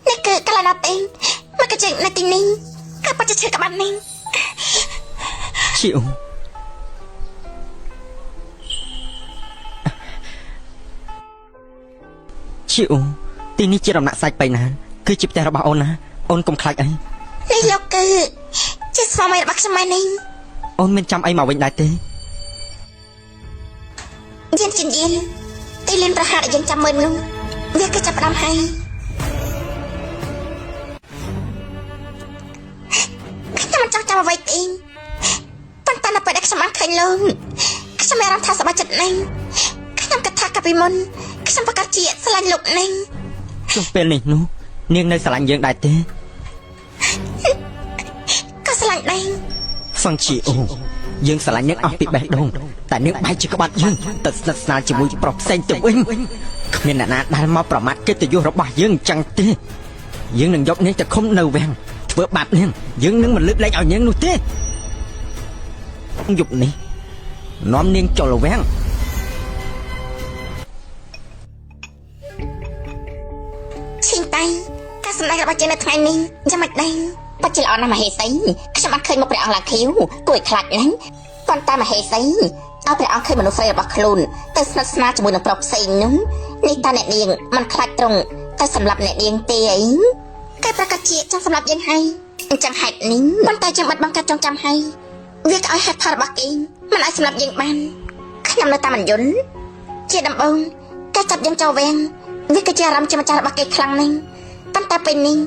នេះគឺកន្លែងណាទេមកកញ្ចឹងនៅទីនេះក៏ប៉ះជើងក្បាត់នេះឈីអ៊ូទីនេះជាដំណាក់សាច់បៃណានគឺជាផ្ទះរបស់អូនណាអូនកុំខ្លាចអីនេះលោកគឺជាស្វាមីរបស់ខ្ញុំឯងអូនមានចាំអីមកវិញដែរទេយានទីលានប្រហារដែលយើងចាំមើលនោះវាគឺចាប់ផ្ដើមហើយខ្ញុំមិនចង់ចាំអ្វីទេប៉ុន្តែនៅពេលដែលខ្ញុំបានឃើញលោកខ្ញុំមានអារម្មណ៍ថាសប្បាយចិត្តណាស់ខ្ញុំគិតថាកាលពីមុនខ្ញុំប្រកាសជាស្រឡាញ់លោកណាស់ចុះពេលនេះនោះនាងនៅស្រឡាញ់យើងដែរទេក៏ស្រឡាញ់ដែរហ្វឹងឈីអ៊ូយើងស្រឡាញ់នាងអស់ពីបេះដូងតែនាងបែរជាក្បាត់យើងទៅស្និទ្ធស្នាលជាមួយប្រុសផ្សេងទៅវិញគ្មានអ្នកណាដែលមកប្រមាថកិត្តិយសរបស់យើងអញ្ចឹងទេយើងនឹងយកនាងទៅឃុំនៅវាំងធ្វើបាបនាងយើងនឹងមិនលើកលែងឲ្យនាងនោះទេយប់នេះនាំនាងចូលវាំង ឈិងតៃការសម្ដែងរបស់យើងនៅថ្ងៃនេះយ៉ាងម៉េចដែរពិតជាល្អណាស់មហេសីខ្ញុំបានឃើញមុខព្រះអង្គឡើងខៀវគួរឲ្យខ្លាចណាស់ប៉ុន្តែមហេសីឲ្យព្រះអង្គឃើញមនុស្សស្រីរបស់ខ្លួនទៅស្និទ្ធស្នាលជាមួយនឹងប្រុសផ្សេងនោះនេះតើអ្នកនាងមិនខ្លាចត្រង់តែសម្រាប់អ្នកនាងទេអីគេប្រកាសជាចង់សម្រាប់យើងហើយអញ្ចឹងហេតុនេះប៉ុន្តែយើងបាត់បង់ការចងចាំហើយវាក៏ឲ្យហេតុផលរបស់គេមិនអាចសម្រាប់យើងបានខ្ញុំនៅតាមយន្តជាដំបូងគេចាប់យើងចូលវាំងវាគឺជាអារម្មណ៍ជាម្ចាស់របស់គេខ្លាំងណាស់ប៉ុន្តែពេលនេះ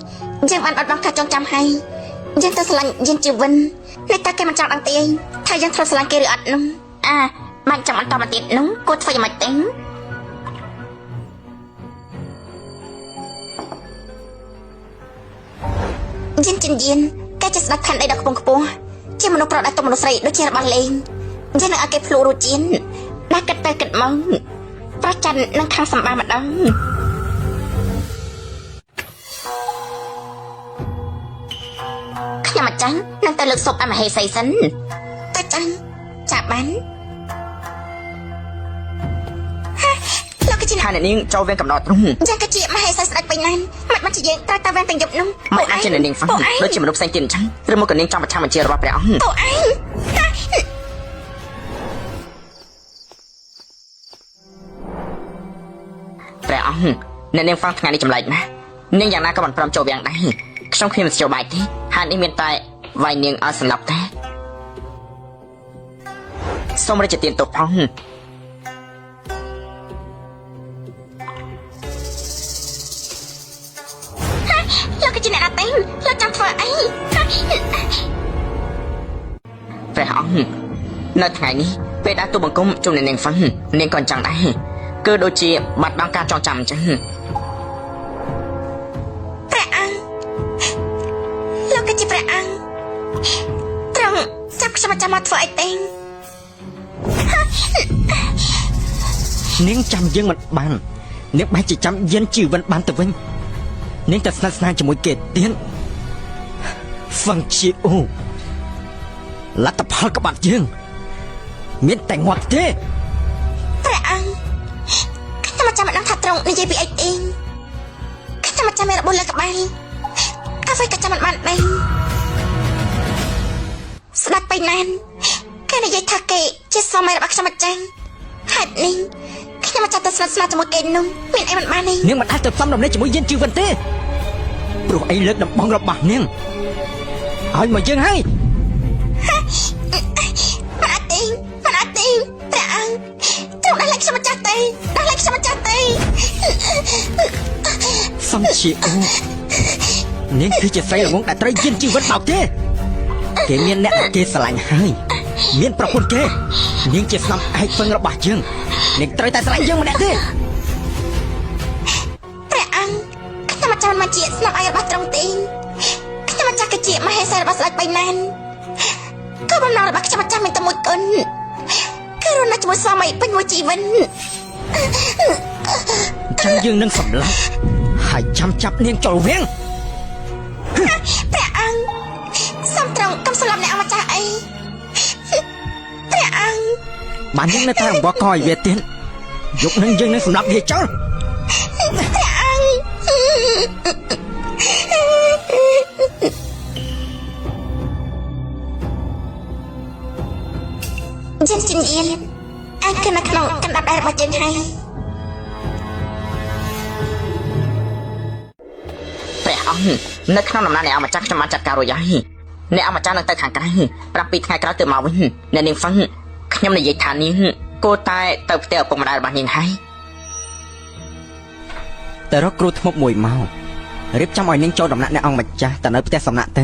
យើងបានបាត់បង់ការចងចាំហើយយើងទៅស្រឡាញ់យើងជីវិននេះតើគេមិនចង់ដឹងទេថាយើងត្រូវស្រឡាញ់គេឬអត់នោះបានចាំបន្តមកទៀតនោះគួរធ្វើយ៉ាងម៉េចទេយើងចិនយានគេจะស្ដាប់ខណ្ឌដីដល់ខ្ពង់ខ្ពស់ជាមនុស្សប្រុសដែលទុំមនុស្សស្រីដូចជារបស់លេងយើងនឹងឲ្យគេភ្លូរូជាណាគិតទៅគិតមកប្រច័ននឹងខាងសម្បាម្ដងខ្ញុំអញ្ចឹងនឹងទៅលើកសពអមហេសីសិនតែចឹងចាប់បានលោកគឺជាថាអ្នកនាងចូលវិញកំណត់នោះយ៉ាងក៏ជាមហេសីស្ដេចពេញណាស់មិនបានជាយើងត្រូវតែវិញទាំងយប់នោះមិនអាចជាអ្នកនាងហ្វាំដូចជាមនុស្សផ្សេងទៀតអញ្ចឹងឬមកក៏នាងចង់ប្រឆាំងបញ្ជារបស់ព្រះអង្គតើឯងព្រះអង្គអ្នកនាងហ្វាំថ្ងៃនេះចម្លែកណាស់នាងយ៉ាងណាក៏មិនព្រមចូលវាំងដែរខ្ញុំគ្មានមធ្យោបាយទេហើយនេះមានតែវាយនាងឲ្យសម្លាប់តែសូមរាជទានទោសផងលោកគឺជាអ្នកណាទេលោកចង់ធ្វើអីព្រះអង្គនៅថ្ងៃនេះពេលដែលទូបង្គំជុំនាងហ្វាំនាងក៏អញ្ចឹងដែរគឺដូចជាបាត់បង់ការចងចាំអញ្ចឹងព្រះអង្គលោកគឺជាព្រះអង្គត្រង់ចាប់ខ្ញុំចាំមកធ្វើអីទេនាងចាំយើងមិនបាននាងបែរជាចាំយានជីវិនបានទៅវិញនាងតែស្និទ្ធស្នាលជាមួយគេទៀតហ្វាំងជាអូលទ្ធផលក្បាត់យើងមានតែងាប់ទេព្រះអង្គខ្ញុំចាំមិនដឹងថាត្រង់និយាយពីអីទេខ្ញុំចាំមានរបួសលើក្បាលអ្វីក៏ចាំមិនបានដែរស្ដាប់ไปណានគេនិយាយថាគេជាស្វាមីរបស់ខ្ញុំម្ចាស់ហេតុនេះខ្ញុំចាំតែស្និទ្ធស្នាលជាមួយគេនោះមានអីមិនបានទេនាងមិនអាចទៅផ្សំរំលែកជាមួយយានជីវិនទេព្រោះអីលើកដំបងរបស់នាងឲ្យមកយើងហើយមិនអាចទេព្រះអង្គត្រង់ដល់លេខខ្ញុំម្ចាស់ទេដល់លេខខ្ញុំម្ចាស់ទេសំជាអូនាងគឺជាស្រីល្ងងដែលត្រូវយានជីវិតបោកទេគេមានអ្នកគេស្រឡាញ់ហើយមានប្រពន្ធគេនាងជាស្នំឯកហ្វឹងរបស់យើងនាងត្រូវតែស្រឡាញ់យើងម្នាក់ទេព្រះអង្គខ្ញុំមិនចាំមកជាស្នំឯករបស់ត្រង់ទេខ្ញុំមិនចាស់គឺជាមហេសីរបស់ស្ដេចបៃណានក៏បំណងរបស់ខ្ញុំមិនចាំមានតែមួយគុណគឺរស់នៅជាមួយស្វាមីពេញមួយជីវិនចឹងយើងនឹងសម្លាប់ហើយចាប់នាងចូលវាំងព្រះអង្គសំត្រង់កុំសម្លាប់អ្នកអម្ចាស់អីព្រះអង្គបានយើងនៅតែអង្វរកឲ្យវាទៀតយកនឹងយើងនឹងសម្លាប់វាចោលព្រះអង្គយើងជិនយានអាចគឺនៅក្នុងកណ្ដាប់ដៃរបស់យើងហើយព្រះអង្គនៅក្នុងដំណើរអ្នកអម្ចាស់ខ្ញុំបានចាត់ការរួចហើយអ្នកអម្ចាស់នឹងទៅខាងក្រៅ7ថ្ងៃក្រោយទៅមកវិញអ្នកនាងហ្វាំងខ្ញុំនិយាយថានាងគួរតែទៅផ្ទះឪពុកម្ដាយរបស់នាងហើយទៅរកគ្រូធ្មប់មួយមករៀបចំឲ្យនាងចូលដំណាក់អ្នកអង្គម្ចាស់ទៅនៅផ្ទះសំណាក់ទៅ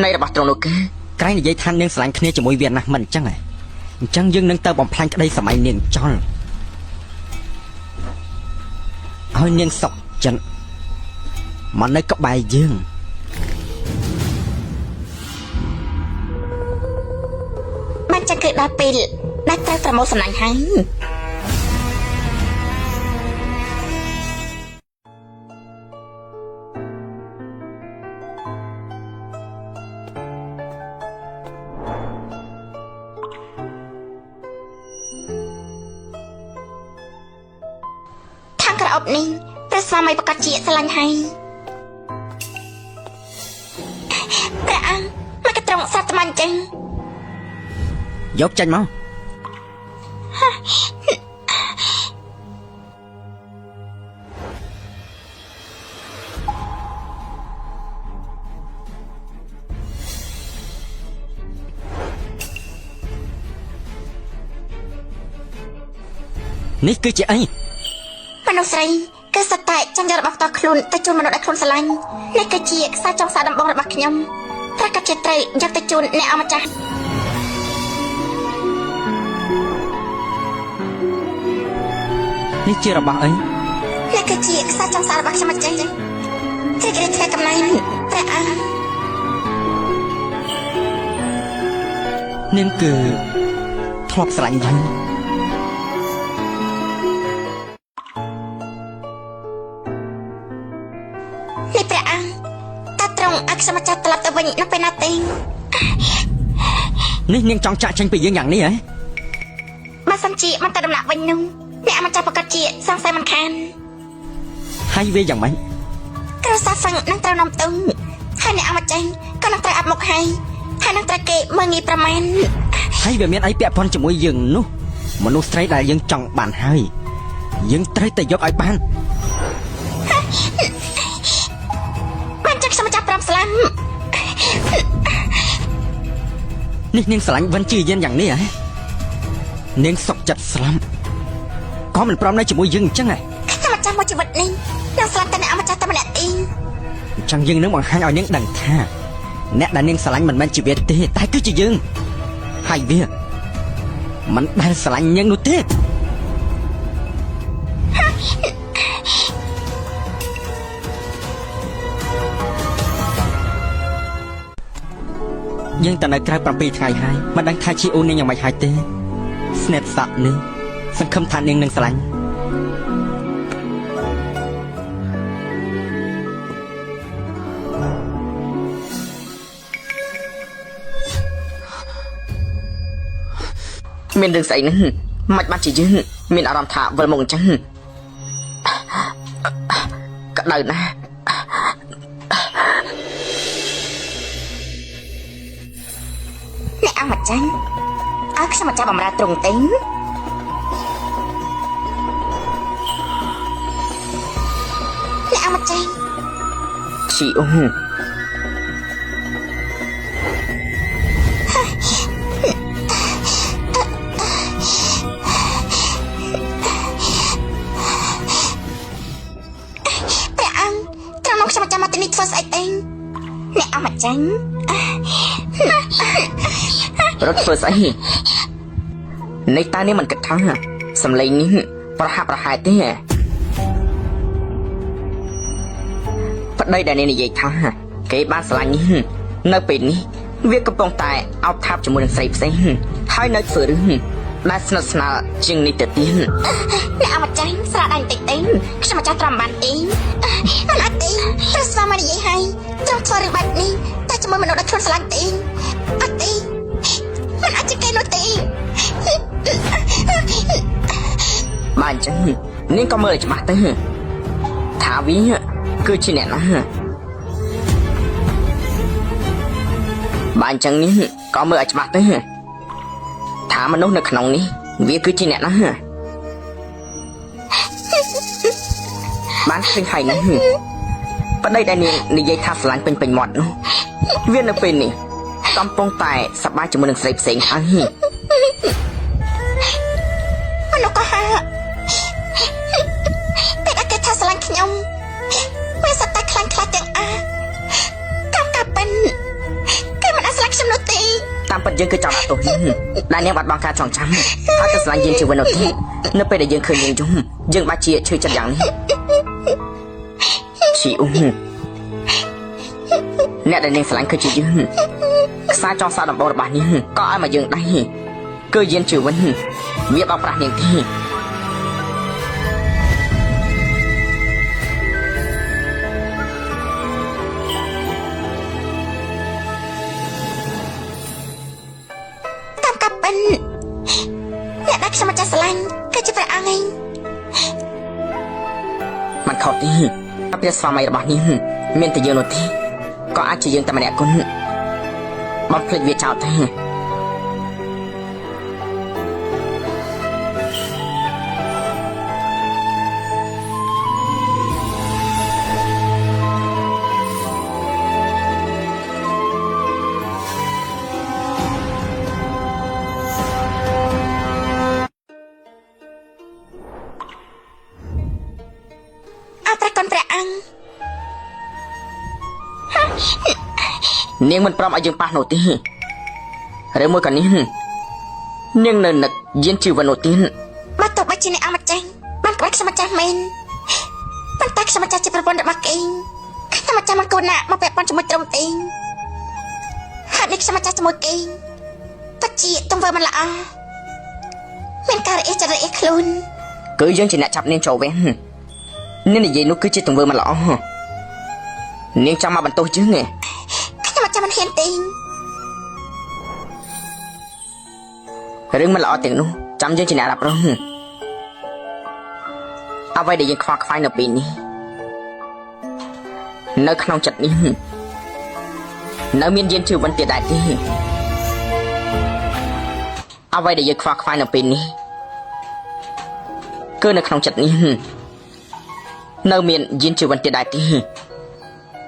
នៃរបស់ទ្រង់នោះគឺក្រែងនិយាយថានាងស្រឡាញ់គ្នាជាមួយវាណាស់មិនអញ្ចឹងហ៎អញ្ចឹងយើងនឹងទៅបំផ្លាញក្តីសម័យនាងចោលឲ្យនាងសុខចិត្តមកនៅក្បែរយើងបានចាក់គឺដល់ពេលដែលត្រូវប្រមូលសំណាញ់ហើយខាងក្រៅនេះ ព្រះស្វាមីប្រកាសជាស្រឡាញ់ហើយព្រះអង្គមកត្រង់ស្រាប់តែមិនចឹង យកចេញមក នេះគឺជាអី មនុស្សស្រីគឺសត្វតែចង់យករបស់ផ្ទាល់ខ្លួនទៅជូនមនុស្សដែលខ្លួនស្រឡាញ់នេះគឺជាខ្សែចងសារដំបងរបស់ខ្ញុំព្រះកាជាត្រូវយកទៅជូនអ្នកអម្ចាស់ នេះជារបស់អី នេះគឺជាខ្សែចងសាររបស់ខ្ញុំអញ្ចឹងជ្រាបរៀនថ្ងៃកំណែព្រះអង្គ នាងគឺធ្លាប់ស្រឡាញ់យើង នេះព្រះអង្គតាត្រង់អក្សរចាត់ត្រឡប់ទៅវិញនៅពេលណាទេ នេះនាងចង់ចាក់ចេញពីយើងយ៉ាងនេះហ៎ បើសិនជាមិនទៅដំណាក់វិញនោះអ្នកអម្ចាស់ប្រកាសជាសង្ស័យមិនខាន ហើយវាយ៉ាងម៉េច គ្រូសាហ្វឹងនឹងត្រូវនាំទុំហើយអ្នកអម្ចាស់ក៏នឹងត្រូវអាប់មុខហើយនឹងត្រូវគេមើងងាយប្រមាណ ហើយវាមានអីពាក់ព័ន្ធជាមួយយើងនោះមនុស្សស្រីដែលយើងចង់បានហើយយើងត្រូវតែយកឲ្យបាន បានចាក់ខ្ញុំចាប់5ស្លាម នេះនាងស្រឡាញ់វិនជាយានយ៉ាងនេះហ៎នាងសុកចិត្តស្លាប់ក៏មិនព្រមនៅជាមួយយើងអញ្ចឹងហ៎ ខ្ញុំចាំមួយជីវិតនេះនឹងស្លាប់តែអ្នកអម្ចាស់តែម្នាក់ទេ អញ្ចឹងយើងនឹងបង្ហាញឲ្យនាងដឹងថាអ្នកដែលនាងស្រឡាញ់មិនមែនជាវាទេតែគឺជាយើងហើយវាមិនដែលស្រឡាញ់នាងនោះទេយើងតនៅក្រៅ7ថ្ងៃហើយមិនដឹងថាជាអូននាងយ៉ាងម៉េចហើយទេស្នេហ៍ស័ក្តិនេះសង្ឃឹមថានាងនឹងស្រឡាញ់ មានរឿងស្អីហ្នឹងមិនបានជាយើងមានអារម្មណ៍ថាវិលមកអញ្ចឹងក្តៅណាស់ អ្នកអម្ចាស់ឲ្យខ្ញុំមកចាប់បំរើត្រង់ទេអ្នកអម្ចាស់ ជីអូ ព្រះអង្គត្រង់មកខ្ញុំចាំមកទីនេះធ្វើស្អីទេអ្នកអម្ចាស់ រត់ធ្វើស្អីនៃតានេះមិនគិតថាសំឡេងនេះប្រហាក់ប្រហែលទេប្តីដែលនិយាយថាគេបានស្រឡាញ់នេះនៅពេលនេះវាកំពុងតែអោបថាបជាមួយនឹងស្រីផ្សេងហើយនៅធ្វើរឿងដែលស្និទ្ធស្នាលជាងនេះទៅទៀត អ្នកអម្ចាស់ស្រាដាញ់តិចទេខ្ញុំម្ចាស់ត្រំបានទេមិនអត់ទេព្រះស្វាមីនិយាយហើយចង់ធ្វើរឿងបែបនេះតែជាមួយមនុស្សដែលខ្លួនស្រឡាញ់ទេអត់ទេមិនអាចគេនោះទេ បាទអញ្ចឹងនាងក៏មើលឲ្យច្បាស់ទៅថាវាគឺជាអ្នកណាបាទអញ្ចឹងនេះក៏មើលឲ្យច្បាស់ទៅថាមនុស្សនៅក្នុងនេះវាគឺជាអ្នកណាបានឃើញហើយណាប្តីដែលនាងនិយាយថាស្រឡាញ់ពេញមាត់នោះវានៅពេលនេះកំពុងតែសប្បាយជាមួយនឹងស្រីផ្សេងហើយ មនុស្សក៏ហាពេលដែលគេថាស្រឡាញ់ខ្ញុំវាសត្វតែខ្លាំងខ្លាចទាំងតាមការពិនគេមិនអាចស្រឡាញ់ខ្ញុំនោះទេ តាមពិតយើងគឺចង់ដាក់ទោសនាងដែលនាងបាត់បង់ការចងចាំហើយទៅស្រឡាញ់យើងជាវិននោះទេនៅពេលដែលយើងឃើញនាងយំយើងបាច់ជាឈឺចិត្តយ៉ាងនេះជីអ៊ុំអ្នកដែលនាងស្រឡាញ់គឺជាយើងខ្សែចងសារដំបូងរបស់នាងក៏ឲ្យមកយើងដែរគឺយានជាវិនវាបោកប្រាស់នាងទេ តាមការពិនអ្នកដែលខ្ញុំម្ចាស់ស្រឡាញ់គឺជាព្រះអង្គឯង มัน ខុសទេព្រះស្វាមីរបស់នាងមានតែយើងនោះទេក៏អាចជាយើងតែម្នាក់គន់បំភ្លេចវាចោលទេនាងមិនព្រមឲ្យយើងប៉ះនោះទេឬមួយក៏នេះនាងនៅនឹកយានជីវិតនោះទៀតបើតើបើជាអ្នកអង្គម្ចាស់បានក្បាច់ខ្ញុំម្ចាស់មែនប៉ុន្តែខ្ញុំម្ចាស់ជាប្រពន្ធរបស់គេខ្ញុំម្ចាស់មិនគួរណាមកពាក់ព័ន្ធជាមួយត្រឹមទេហើយនេះខ្ញុំម្ចាស់ជាមួយគេពិតជាទង្វើមិនល្អមានការអេចរអេខ្លួន គឺយើងជាអ្នកចាប់នាងចូលវិញនាងនិយាយនោះគឺជាទង្វើមិនល្អនាងចង់មកបន្ទោសយើងទេខ្ញុំចាំមិនហ៊ានទេរឿងមិនល្អទាំងនោះចាំយើងជាអ្នករ៉ាប់រងអ្វីដែលយើងខ្វល់ខ្វាយនៅពេលនេះនៅក្នុងចិត្តនេះនៅមានយានជីវិតទៀតដែរទេអ្វីដែលយើងខ្វល់ខ្វាយនៅពេលនេះគឺនៅក្នុងចិត្តនេះនៅមានយានជីវិតទៀតដែរទេ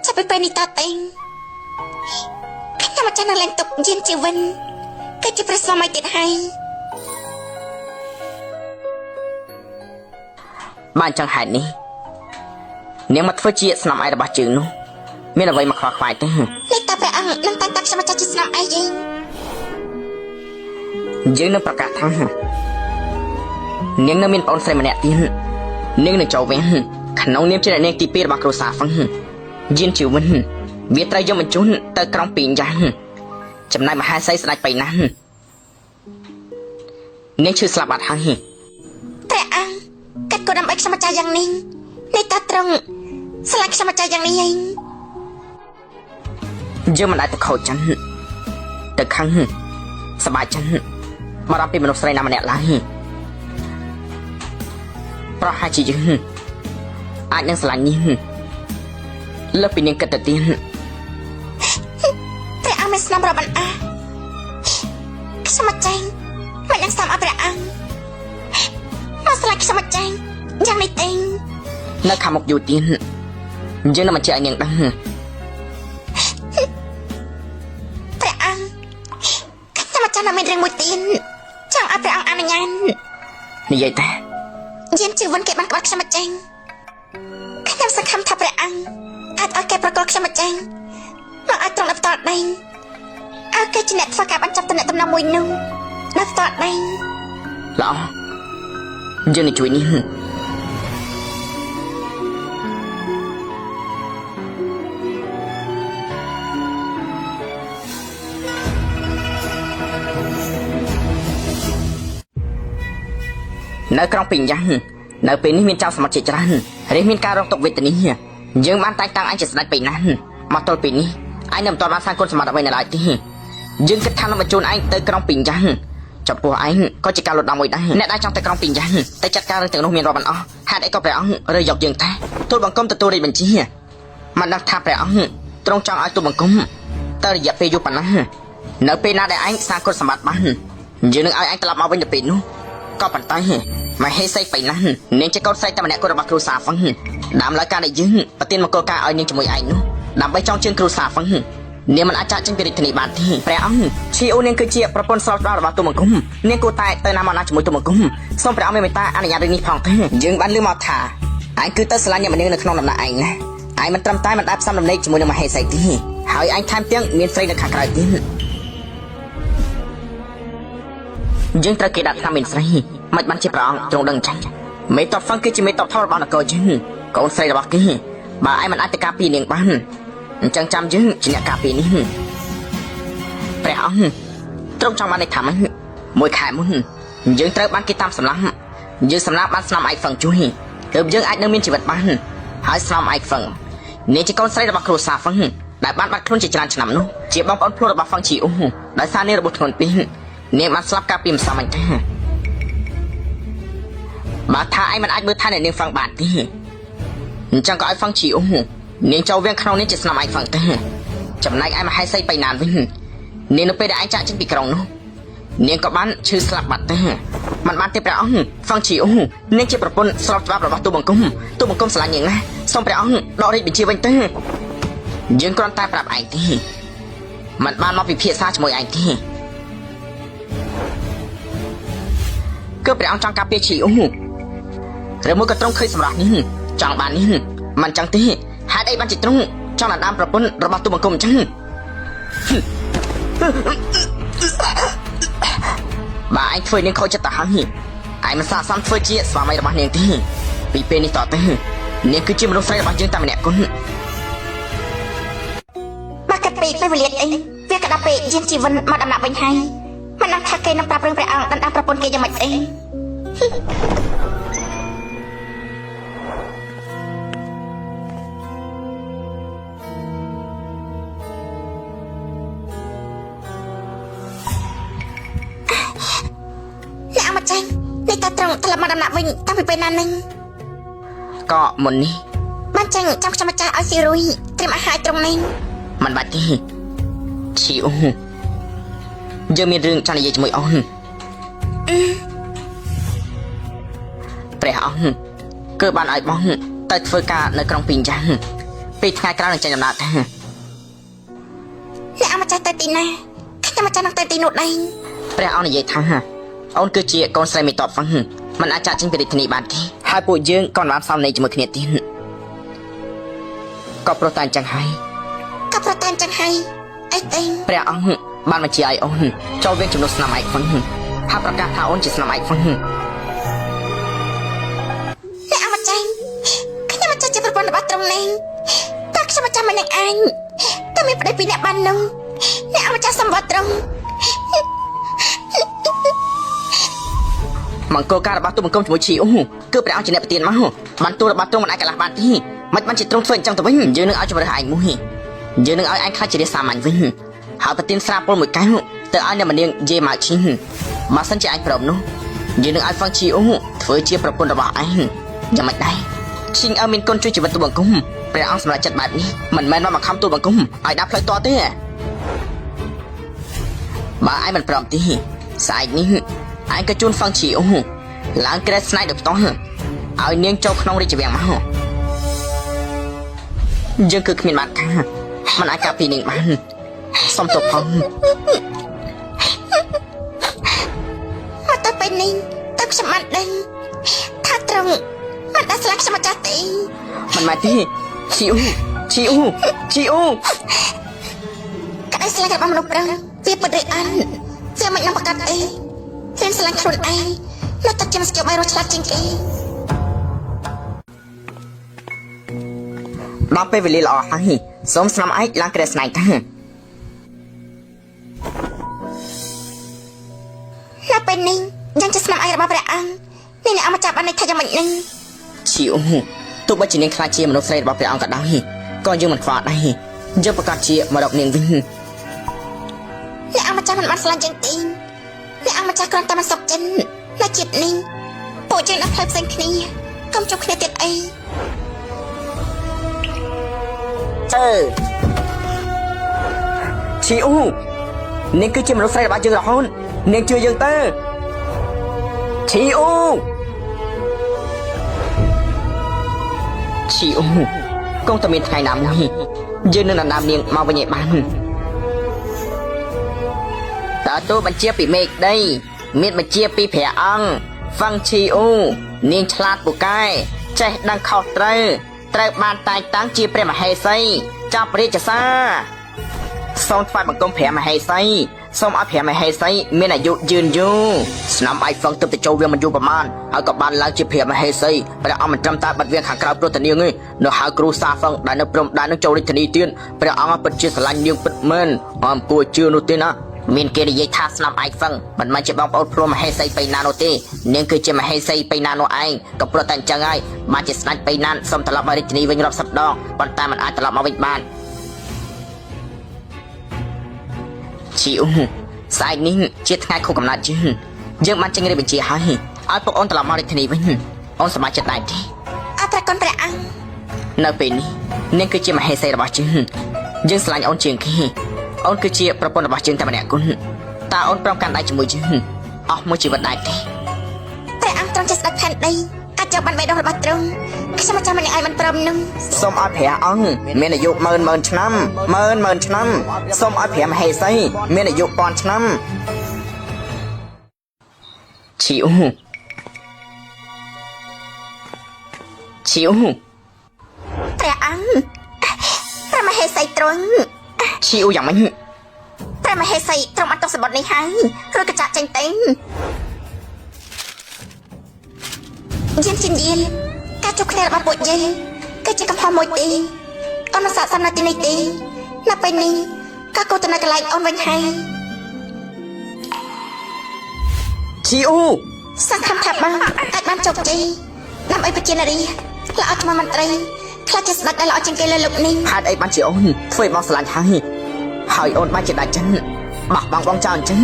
ចាប់ពីពេលនេះតទៅខ្ញុំចាំនឹងឡើងទុកយានជីវិតគឺជាព្រះស្វាមីទៀតហើយបានចឹងហេតុនេះនាងមកធ្វើជាស្នំឯរបស់ជើងនោះមានអ្វីមកខ្វល់ខ្វាយទេនេះតើព្រះអង្គនឹងតាំងខ្ញុំចាស់ជាស្នំឯយើងនឹងប្រកាសថានាងនៅមានប្អូនស្រីម្នាក់ទៀតនាងនឹងចូលវិញក្នុងនាមជាអ្នកនាងទី2របស់គ្រួសារហ្វឹងយានជីវិតវាត្រូវយកបញ្ជូនទៅក្រុងពីងយ៉ាងចំណែកមហេសីស្ដេចបៃណាស់នាងឈឺស្លាប់បាត់ហើយព្រះអង្គកាត់ក៏ដើម្បីខ្ញុំចាស់យ៉ាងនេះនេះតើត្រង់ស្លាប់ខ្ញុំចាស់យ៉ាងនេះឯងយើងមិនអាចទៅខូចចឹងទៅខឹងសប្បាយចឹងបារម្ភពីមនុស្សស្រីណាម្នាក់ឡើយប្រហែលជាយើងអាចនឹងស្រឡាញ់នេះលើពីនាងគិតទៅទៀតព្រះអង្គមានស្នាមរាប់អានខ្ញុំចាញ់មិននឹងស្នាមអព្រះអង្គមកស្លាច់ខ្ញុំចាញ់យ៉ាងនេះទេនៅខាងមុខយូរទៀតយើងនឹងបញ្ជាក់ឲ្យនាងដឹងព្រះអង្គខ្ញុំចាញ់នៅមានរឿងមួយទៀតចង់ឲ្យព្រះអង្គអនុញ្ញាតនិយាយតែយានជីវិតគេបានក្បត់ខ្ញុំចាញ់ខ្ញុំសង្ឃឹមថាព្រះអង្គអាចឲ្យគេប្រកល់ខ្ញុំចាញ់មកឲ្យត្រង់ដល់ផ្ទាល់ដៃឲ្យគេជាអ្នកធ្វើការបញ្ចប់តំណែងមួយនោះដល់ផ្ទាល់ដៃល្អយើងនឹងជួយនេះនៅក្រុងពីងយ៉ាងនៅពេលនេះមានចៅសមុទ្រជាច្រើនរៀងមានការរងទុក្ខវេទនាយើងបានតែងតាំងអញជាស្ដេចបៃណាស់មកទល់ពេលនេះអញនៅមិនទាន់បានសាងគុណសម្បត្តិអ្វីនៅឡើយទេយើងគិតថានឹងបញ្ជូនឯងទៅក្រុងពីងយ៉ាងចំពោះឯងក៏ជាការលុតដំមួយដែរអ្នកដែលចង់ទៅក្រុងពីងយ៉ាងតែចាត់ការរឿងទាំងនោះមានរាប់មិនអស់ហេតុអីក៏ព្រះអង្គរើយកយើងតែទូលបង្គំទទួលរាជបញ្ជាមិនដឹងថាព្រះអង្គទ្រង់ចង់ឲ្យទូលបង្គំទៅរយៈពេលយូរប៉ុណ្ណានៅពេលណាដែលឯងសាងគុណសម្បត្តិបានយើងនឹងឲ្យឯងត្រឡប់មកវិញទៅពេលនោះក៏ប៉ុន្តែមហេសីបៃណាស់នាងជាកូនស្រីតែម្នាក់គត់របស់គ្រូសាហ្វឹងដើមឡើយការដែលយើងប្រទានមង្គលការឲ្យនាងជាមួយឯងនោះដើម្បីចង់ជឿនគ្រូសាហ្វឹងនាងមិនអាចចាក់ចេញពីរាជធានីបានទេព្រះអង្គឈីអូនាងគឺជាប្រពន្ធស្រីរបស់ទូលបង្គំនាងគួរតែទៅណាមកណាជាមួយទូលបង្គំសូមព្រះអង្គមេត្តាអនុញ្ញាតរឿងនេះផងទេយើងបានឮមកថាឯងគឺទៅស្រឡាញ់អ្នកម្នាក់នៅក្នុងដំណាក់ឯងណាឯងមិនត្រឹមតែមិនដែលផ្សំដំណេកជាមួយនឹងមហេសីទេហើយឯងថែមទាំងមានស្រីនៅខាងក្រៅទៀតយើងត្រូវគេដាក់ថ្នាំមានស្រីមិនបានជាព្រះអង្គទ្រង់ដឹងចាញ់មេតបហ្វឹងគឺជាមេតបថោរបស់នគរយើងកូនស្រីរបស់គេបើឯងមិនអាចទៅការពារនាងបានអញ្ចឹងចាំយើងជាអ្នកការពារនេះព្រះអង្គទ្រង់ចង់បានន័យថាម៉េចមួយខែមុនយើងត្រូវបានគេតាមសម្លាប់យើងសម្លាប់បានស្នំឯកហ្វឹងជួយទើបយើងអាចនៅមានជីវិតបានហើយស្នំឯកហ្វឹងនាងជាកូនស្រីរបស់គ្រួសារហ្វឹងដែលបានបាត់ខ្លួនជាច្រើនឆ្នាំនោះជាបងប្អូនខ្លួនរបស់ហ្វឹងជីអ៊ូដោយសារនាងរបួសធ្ងន់ពេកនាងបានស្លាប់កាលពីម្សិលមិញទេបើថាឯងមិនអាចមើលថែអ្នកនាងហ្វឹងបានទេ ចឹងក៏ឲ្យហ្វឹងឈីអូនាងចូលវាំងក្នុងនេះជាស្នាមឯងហ្វឹងទៅចំណែកឯមហេសីបៃណានវិញនាងនៅពេលដែលឯងចាក់ចេញពីក្រុងនោះនាងក៏បានឈឺស្លាប់បាត់ទៅមិនបានទេព្រះអង្គហ្វឹងឈីអូនាងជាប្រពន្ធស្របច្បាប់របស់ទូបង្គំស្រឡាញ់នាងណាសូមព្រះអង្គដករាជបញ្ជាវិញទៅយើងគ្រាន់តែប្រាប់ឯងទេមិនបានមកពិភាក្សាជាមួយឯងទេគឺព្រះអង្គចង់ការពារឈីអូឬមួយក៏ទ្រង់ឃើញសម្រាប់នេះចង់បាននេះមិនចឹងទេហេតុអីបានជាទ្រង់ចង់ដណ្ដើមប្រពន្ធរបស់ទូបង្គំអញ្ចឹងបើឯងធ្វើនាងខូចចិត្តទៅហើយឯងមិនស័ក្តិសមធ្វើជាស្វាមីរបស់នាងទេពីពេលនេះតទៅនាងគឺជាមនុស្សស្រីរបស់យើងតែម្នាក់គត់បើកាត់ពេកពេលវេលាអីវាក៏ដល់ពេលយាងជីវិនមកដំណាក់វិញហើយមិនដឹងថាគេនឹងប្រាប់រឿងព្រះអង្គដណ្ដើមប្រពន្ធគេយ៉ាងម៉េចអីអ្នកមកចាញ់នេះតើត្រង់ត្រឡប់មកដំណាក់វិញតាំងពីពេលណានឹងក៏មុននេះបានចាញ់ចាំខ្ញុំម្ចាស់ឲ្យស៊ីរុយត្រៀមអាហារត្រង់នេះមិនបាច់ទេឈីអូយើងមានរឿងចង់និយាយជាមួយអូនព្រះអង្គគឺបានឲ្យបងទៅធ្វើការនៅក្រុងពីងយ៉ាងពីថ្ងៃក្រោយនឹងចេញដំណើរទៅអ្នកអម្ចាស់ទៅទីណាខ្ញុំម្ចាស់នឹងទៅទីនោះដែរព្រះអង្គនិយាយថាអូនគឺជាកូនស្រីមេតបហ្វឹងមិនអាចចាក់ចេញពីរាជធានីបានទេហើយពួកយើងក៏មិនបានសំណេរជាមួយគ្នាទៀតក៏ប្រតែអញ្ចឹងហើយអីទេព្រះអង្គបានបញ្ជាឲ្យអូនចូលវាងចំនួនស្នាមឯកហ្វឹងហើយប្រកាសថាអូនជាស្នាមឯកហ្វឹងអ្នកអម្ចាស់ខ្ញុំម្ចាស់ជាប្រពន្ធរបស់ត្រង់នេះតើខ្ញុំម្ចាស់មិននឹងអញតើមានប្តីពីរអ្នកបាននោះអ្នកអម្ចាស់សម្បត្តិត្រង់មង្គលការរបស់ទូបង្គំជាមួយឈីអូគឺព្រះអង្គជាអ្នកប្រទានមកបានទូលរបស់ទ្រង់មិនអាចកន្លះបានទេមិនបានជាទ្រង់ធ្វើអញ្ចឹងទៅវិញយើងនឹងឲ្យជំរឿនឯងមួយយើងនឹងឲ្យឯងខ្លាចជារាជសាមញ្ញវិញហើយប្រទានស្រាពលមួយកែវទៅឲ្យអ្នកមនាងយេម៉ៅឈីបើសិនជាឯងព្រមនោះយើងនឹងឲ្យហ្វឹងឈីអូធ្វើជាប្រពន្ធរបស់ឯងយ៉ាងម៉េចដែរឈីងអើមានគុណជួយជីវិតទូបង្គំព្រះអង្គសម្រេចចិត្តបែបនេះមិនមែនមកខំទូបង្គំឲ្យដាក់ផ្លូវតទេបើឯងមិនព្រមទេស្អែកនេះឯងក៏ជូនហ្វឹងឈីអូឡើងក្រែស្នៃដល់ផ្ទះឲ្យនាងចូលក្នុងរាជវាំងមកយើងគឺគ្មានបានថាមិនអាចការពារនាងបានសុំទោសផងមកទៅពេលនេះតើខ្ញុំបានដឹងថាត្រង់មិនដែលស្លាប់ខ្ញុំម្ចាស់ទេមិនមែនទេឈីអូក្តីស្លាប់របស់មនុស្សប្រុសវាពិតឬអន់វាមិននឹងប្រកាសអីរៀនស្លាប់ខ្លួនឯងនៅតែជាស្គីបាយរស់ឆ្លាតជាងគេដល់ពេលវេលាល្អហើយសូមស្នាមឯកឡើងក្រែស្នៃទៅដល់ពេលនេះយ៉ាងជាស្នាមឯករបស់ព្រះអង្គនេះអ្នកអម្ចាស់បានន័យថាយ៉ាងម៉េចនឹងឈីអូទោះបីជានាងខ្លាចជាមនុស្សស្រីរបស់ព្រះអង្គក៏ដោយក៏យើងមិនខ្វល់ដែរយើងប្រកាសជាមករកនាងវិញអ្នកអម្ចាស់មិនបានស្លាញ់ជាងទីអ្នកអម្ចាស់គ្រាន់តែមកសុកចិននៅជាតិនេះពួកយើងដល់ផ្លូវផ្សេងគ្នាកុំជួបគ្នាទៀតអីឈីអូនាងគឺជាមនុស្សស្រីរបស់យើងរហូតនាងជឿយើងទៅឈីអូគង់តែមានថ្ងៃណាមួយយើងនឹងដណ្ដើមនាងមកវិញឲ្យបានតើទូបញ្ជាពីមេឃដីមានបញ្ជាពីព្រះអង្គហ្វឹងឈីអូនាងឆ្លាតពូកែចេះដឹងខុសត្រូវបានតែងតាំងជាព្រះមហេសីចាប់រាជសារសូមថ្វាយបង្គំព្រះមហេសីសូមឲ្យព្រះមហេសីមានអាយុយឺនយូរស្នាមឯកហ្វឹងទើបទៅចូលវាមិនយូរប្រមាណហើយក៏បានឡើងជាព្រះមហេសីព្រះអង្គមិនត្រឹមតែបាត់វាខាងក្រៅព្រោះតែនាងទេនៅហៅគ្រូសាហ្វឹងដែលនៅព្រំដែននឹងចូលរាជធានីទៀតព្រះអង្គពិតជាស្រឡាញ់នាងពិតមែនអំគួរជឿនោះទេណាមានគេនិយាយថាស្នាមឯកហ្វឹងមិនមែនជាបងប្អូនព្រមមហេសីបៃណាននោះទេនាងគឺជាមហេសីបៃណាននោះឯងក៏ព្រោះតែអញ្ចឹងហើយបានជាស្ដេចបៃណានសូមត្រឡប់មករាជធានីវិញរាប់សិបដងប៉ុន្តែមិនអាចត្រឡប់មកវិញបានឈីអូស្អែកនេះជាថ្ងៃខួបកំណើតយើងបានចេញរាជបញ្ជាឲ្យពួកអូនត្រឡប់មករាជធានីវិញអូនសប្បាយចិត្តដែរទេអរព្រះគុណព្រះអង្គ នៅពេលនេះនាងគឺជាមហេសីរបស់យើងយើងស្រឡាញ់អូនជាងគេអូនគឺជាប្រពន្ធរបស់យើងតែម្នាក់គត់តើអូនព្រមកាន់ដៃជាមួយយើងអស់មួយជីវិតដែរទេ ព្រះអង្គទ្រង់ជាស្ដេចផែនដីអាចយកបានបេះដូងរបស់ទ្រង់ខ្ញុំចាំមិនឲ្យមិនព្រមនឹង សូមឲ្យព្រះអង្គមានអាយុម៉ឺនឆ្នាំសូមឲ្យព្រះមហេសីមានអាយុពាន់ឆ្នាំឈីអូព្រះអង្គព្រះមហេសីទ្រង់ ឈីអូយ៉ាងម៉េច ព្រះមហេសីទ្រង់បានទុកសម្បត្តិនេះហើយរួចក៏ចាក់ចេញទៅយានការជួបគ្នារបស់ពួកយើងគឺជាកំហុសមួយទេអូនមិនស័ក្តិសមនៅទីនេះទេនៅពេលនេះក៏គូទៅនៅកន្លែងអូនវិញហើយ ឈីអូ សង្ឃឹមថាបងអាចបានជោគជ័យដើម្បីប្រជានារីល្អឈ្មោះមន្ត្រីខ្លាចជាស្ដេចដែលល្អជាងគេលើលោកនេះ ហេតុអីបានជាអូនធ្វើឲ្យបងស្រឡាញ់ហើយអូនបានជាដាច់ចិនបោះបង់បងចោលអញ្ចឹង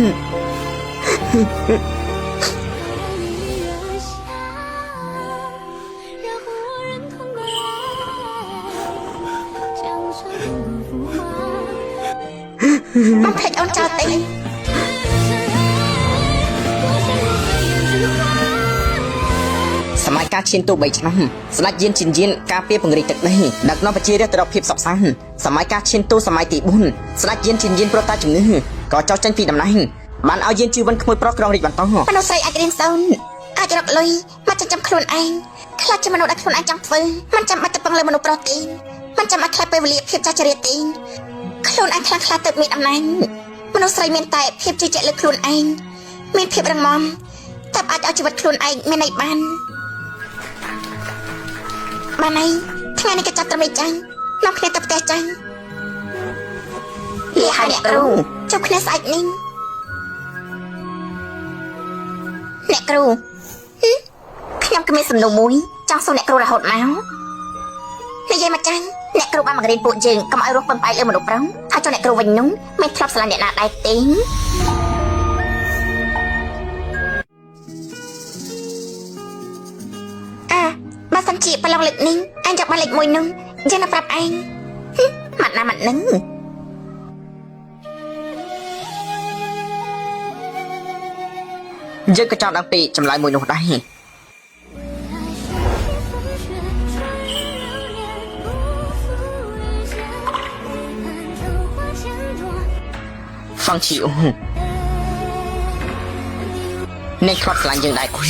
បងភ្លេចអូនចោលទេ សម័យការឈានទូ3ឆ្នាំស្ដេចយានការពារពង្រីកទឹកដីដឹកនាំប្រជារាស្ត្រទៅរកភាពសុខសាន្តសម័យការឈានទូសម័យទី4ស្ដេចយានព្រោះតាជំងឺក៏ចោទចេញពីតំណែងបានឲ្យយានជីវិនក្មួយប្រុសក្រងរាជបន្ត មនុស្សស្រីអាចរៀនសូនអាចរកលុយមកចិញ្ចឹមខ្លួនឯងខ្លាចជាមនុស្សដែលខ្លួនឯងចង់ធ្វើមិនចាំបាច់ទៅពឹងលើមនុស្សប្រុសទេមិនចាំបាច់ខ្លាចពេលវេលាភាពចាស់ចរិយាទេខ្លួនឯងខ្លាំងទៅមានអំណាចមនុស្សស្រីមានតែភាពជឿជាក់លើខ្លួនឯងមានភាពរឹងមាំតែអាចឲ្យជីវិតខ្លួនឯងមានន័យបានហើយថ្ងៃនេះក៏ចាប់ត្រឹមនេះចាញ់នាំគ្នាទៅផ្ទះចាញ់លាហើយអ្នកគ្រូជួបគ្នាស្អែកនេះអ្នកគ្រូខ្ញុំក៏មានសំណួរមួយចង់សួរអ្នកគ្រូរហូតមកនិយាយមកចាញ់អ្នកគ្រូបានបង្រៀនពួកយើងកុំឲ្យរស់ពឹងផ្អែកលើមនុស្សប្រុសហើយចុះអ្នកគ្រូវិញនោះមានធ្លាប់ស្រឡាញ់អ្នកណាដែរទេបើសិនជាប្រឡងលេខនេះអញយកបានលេខ1នោះយើងនឹងប្រាប់ឯងម៉ាត់ណាម៉ាត់នឹងយើងក៏ចង់ដឹងពីចម្លើយមួយនោះដែរហ្វាំងឈីអូអ្នកខ្លាចខ្លាញ់យើងដែរគូ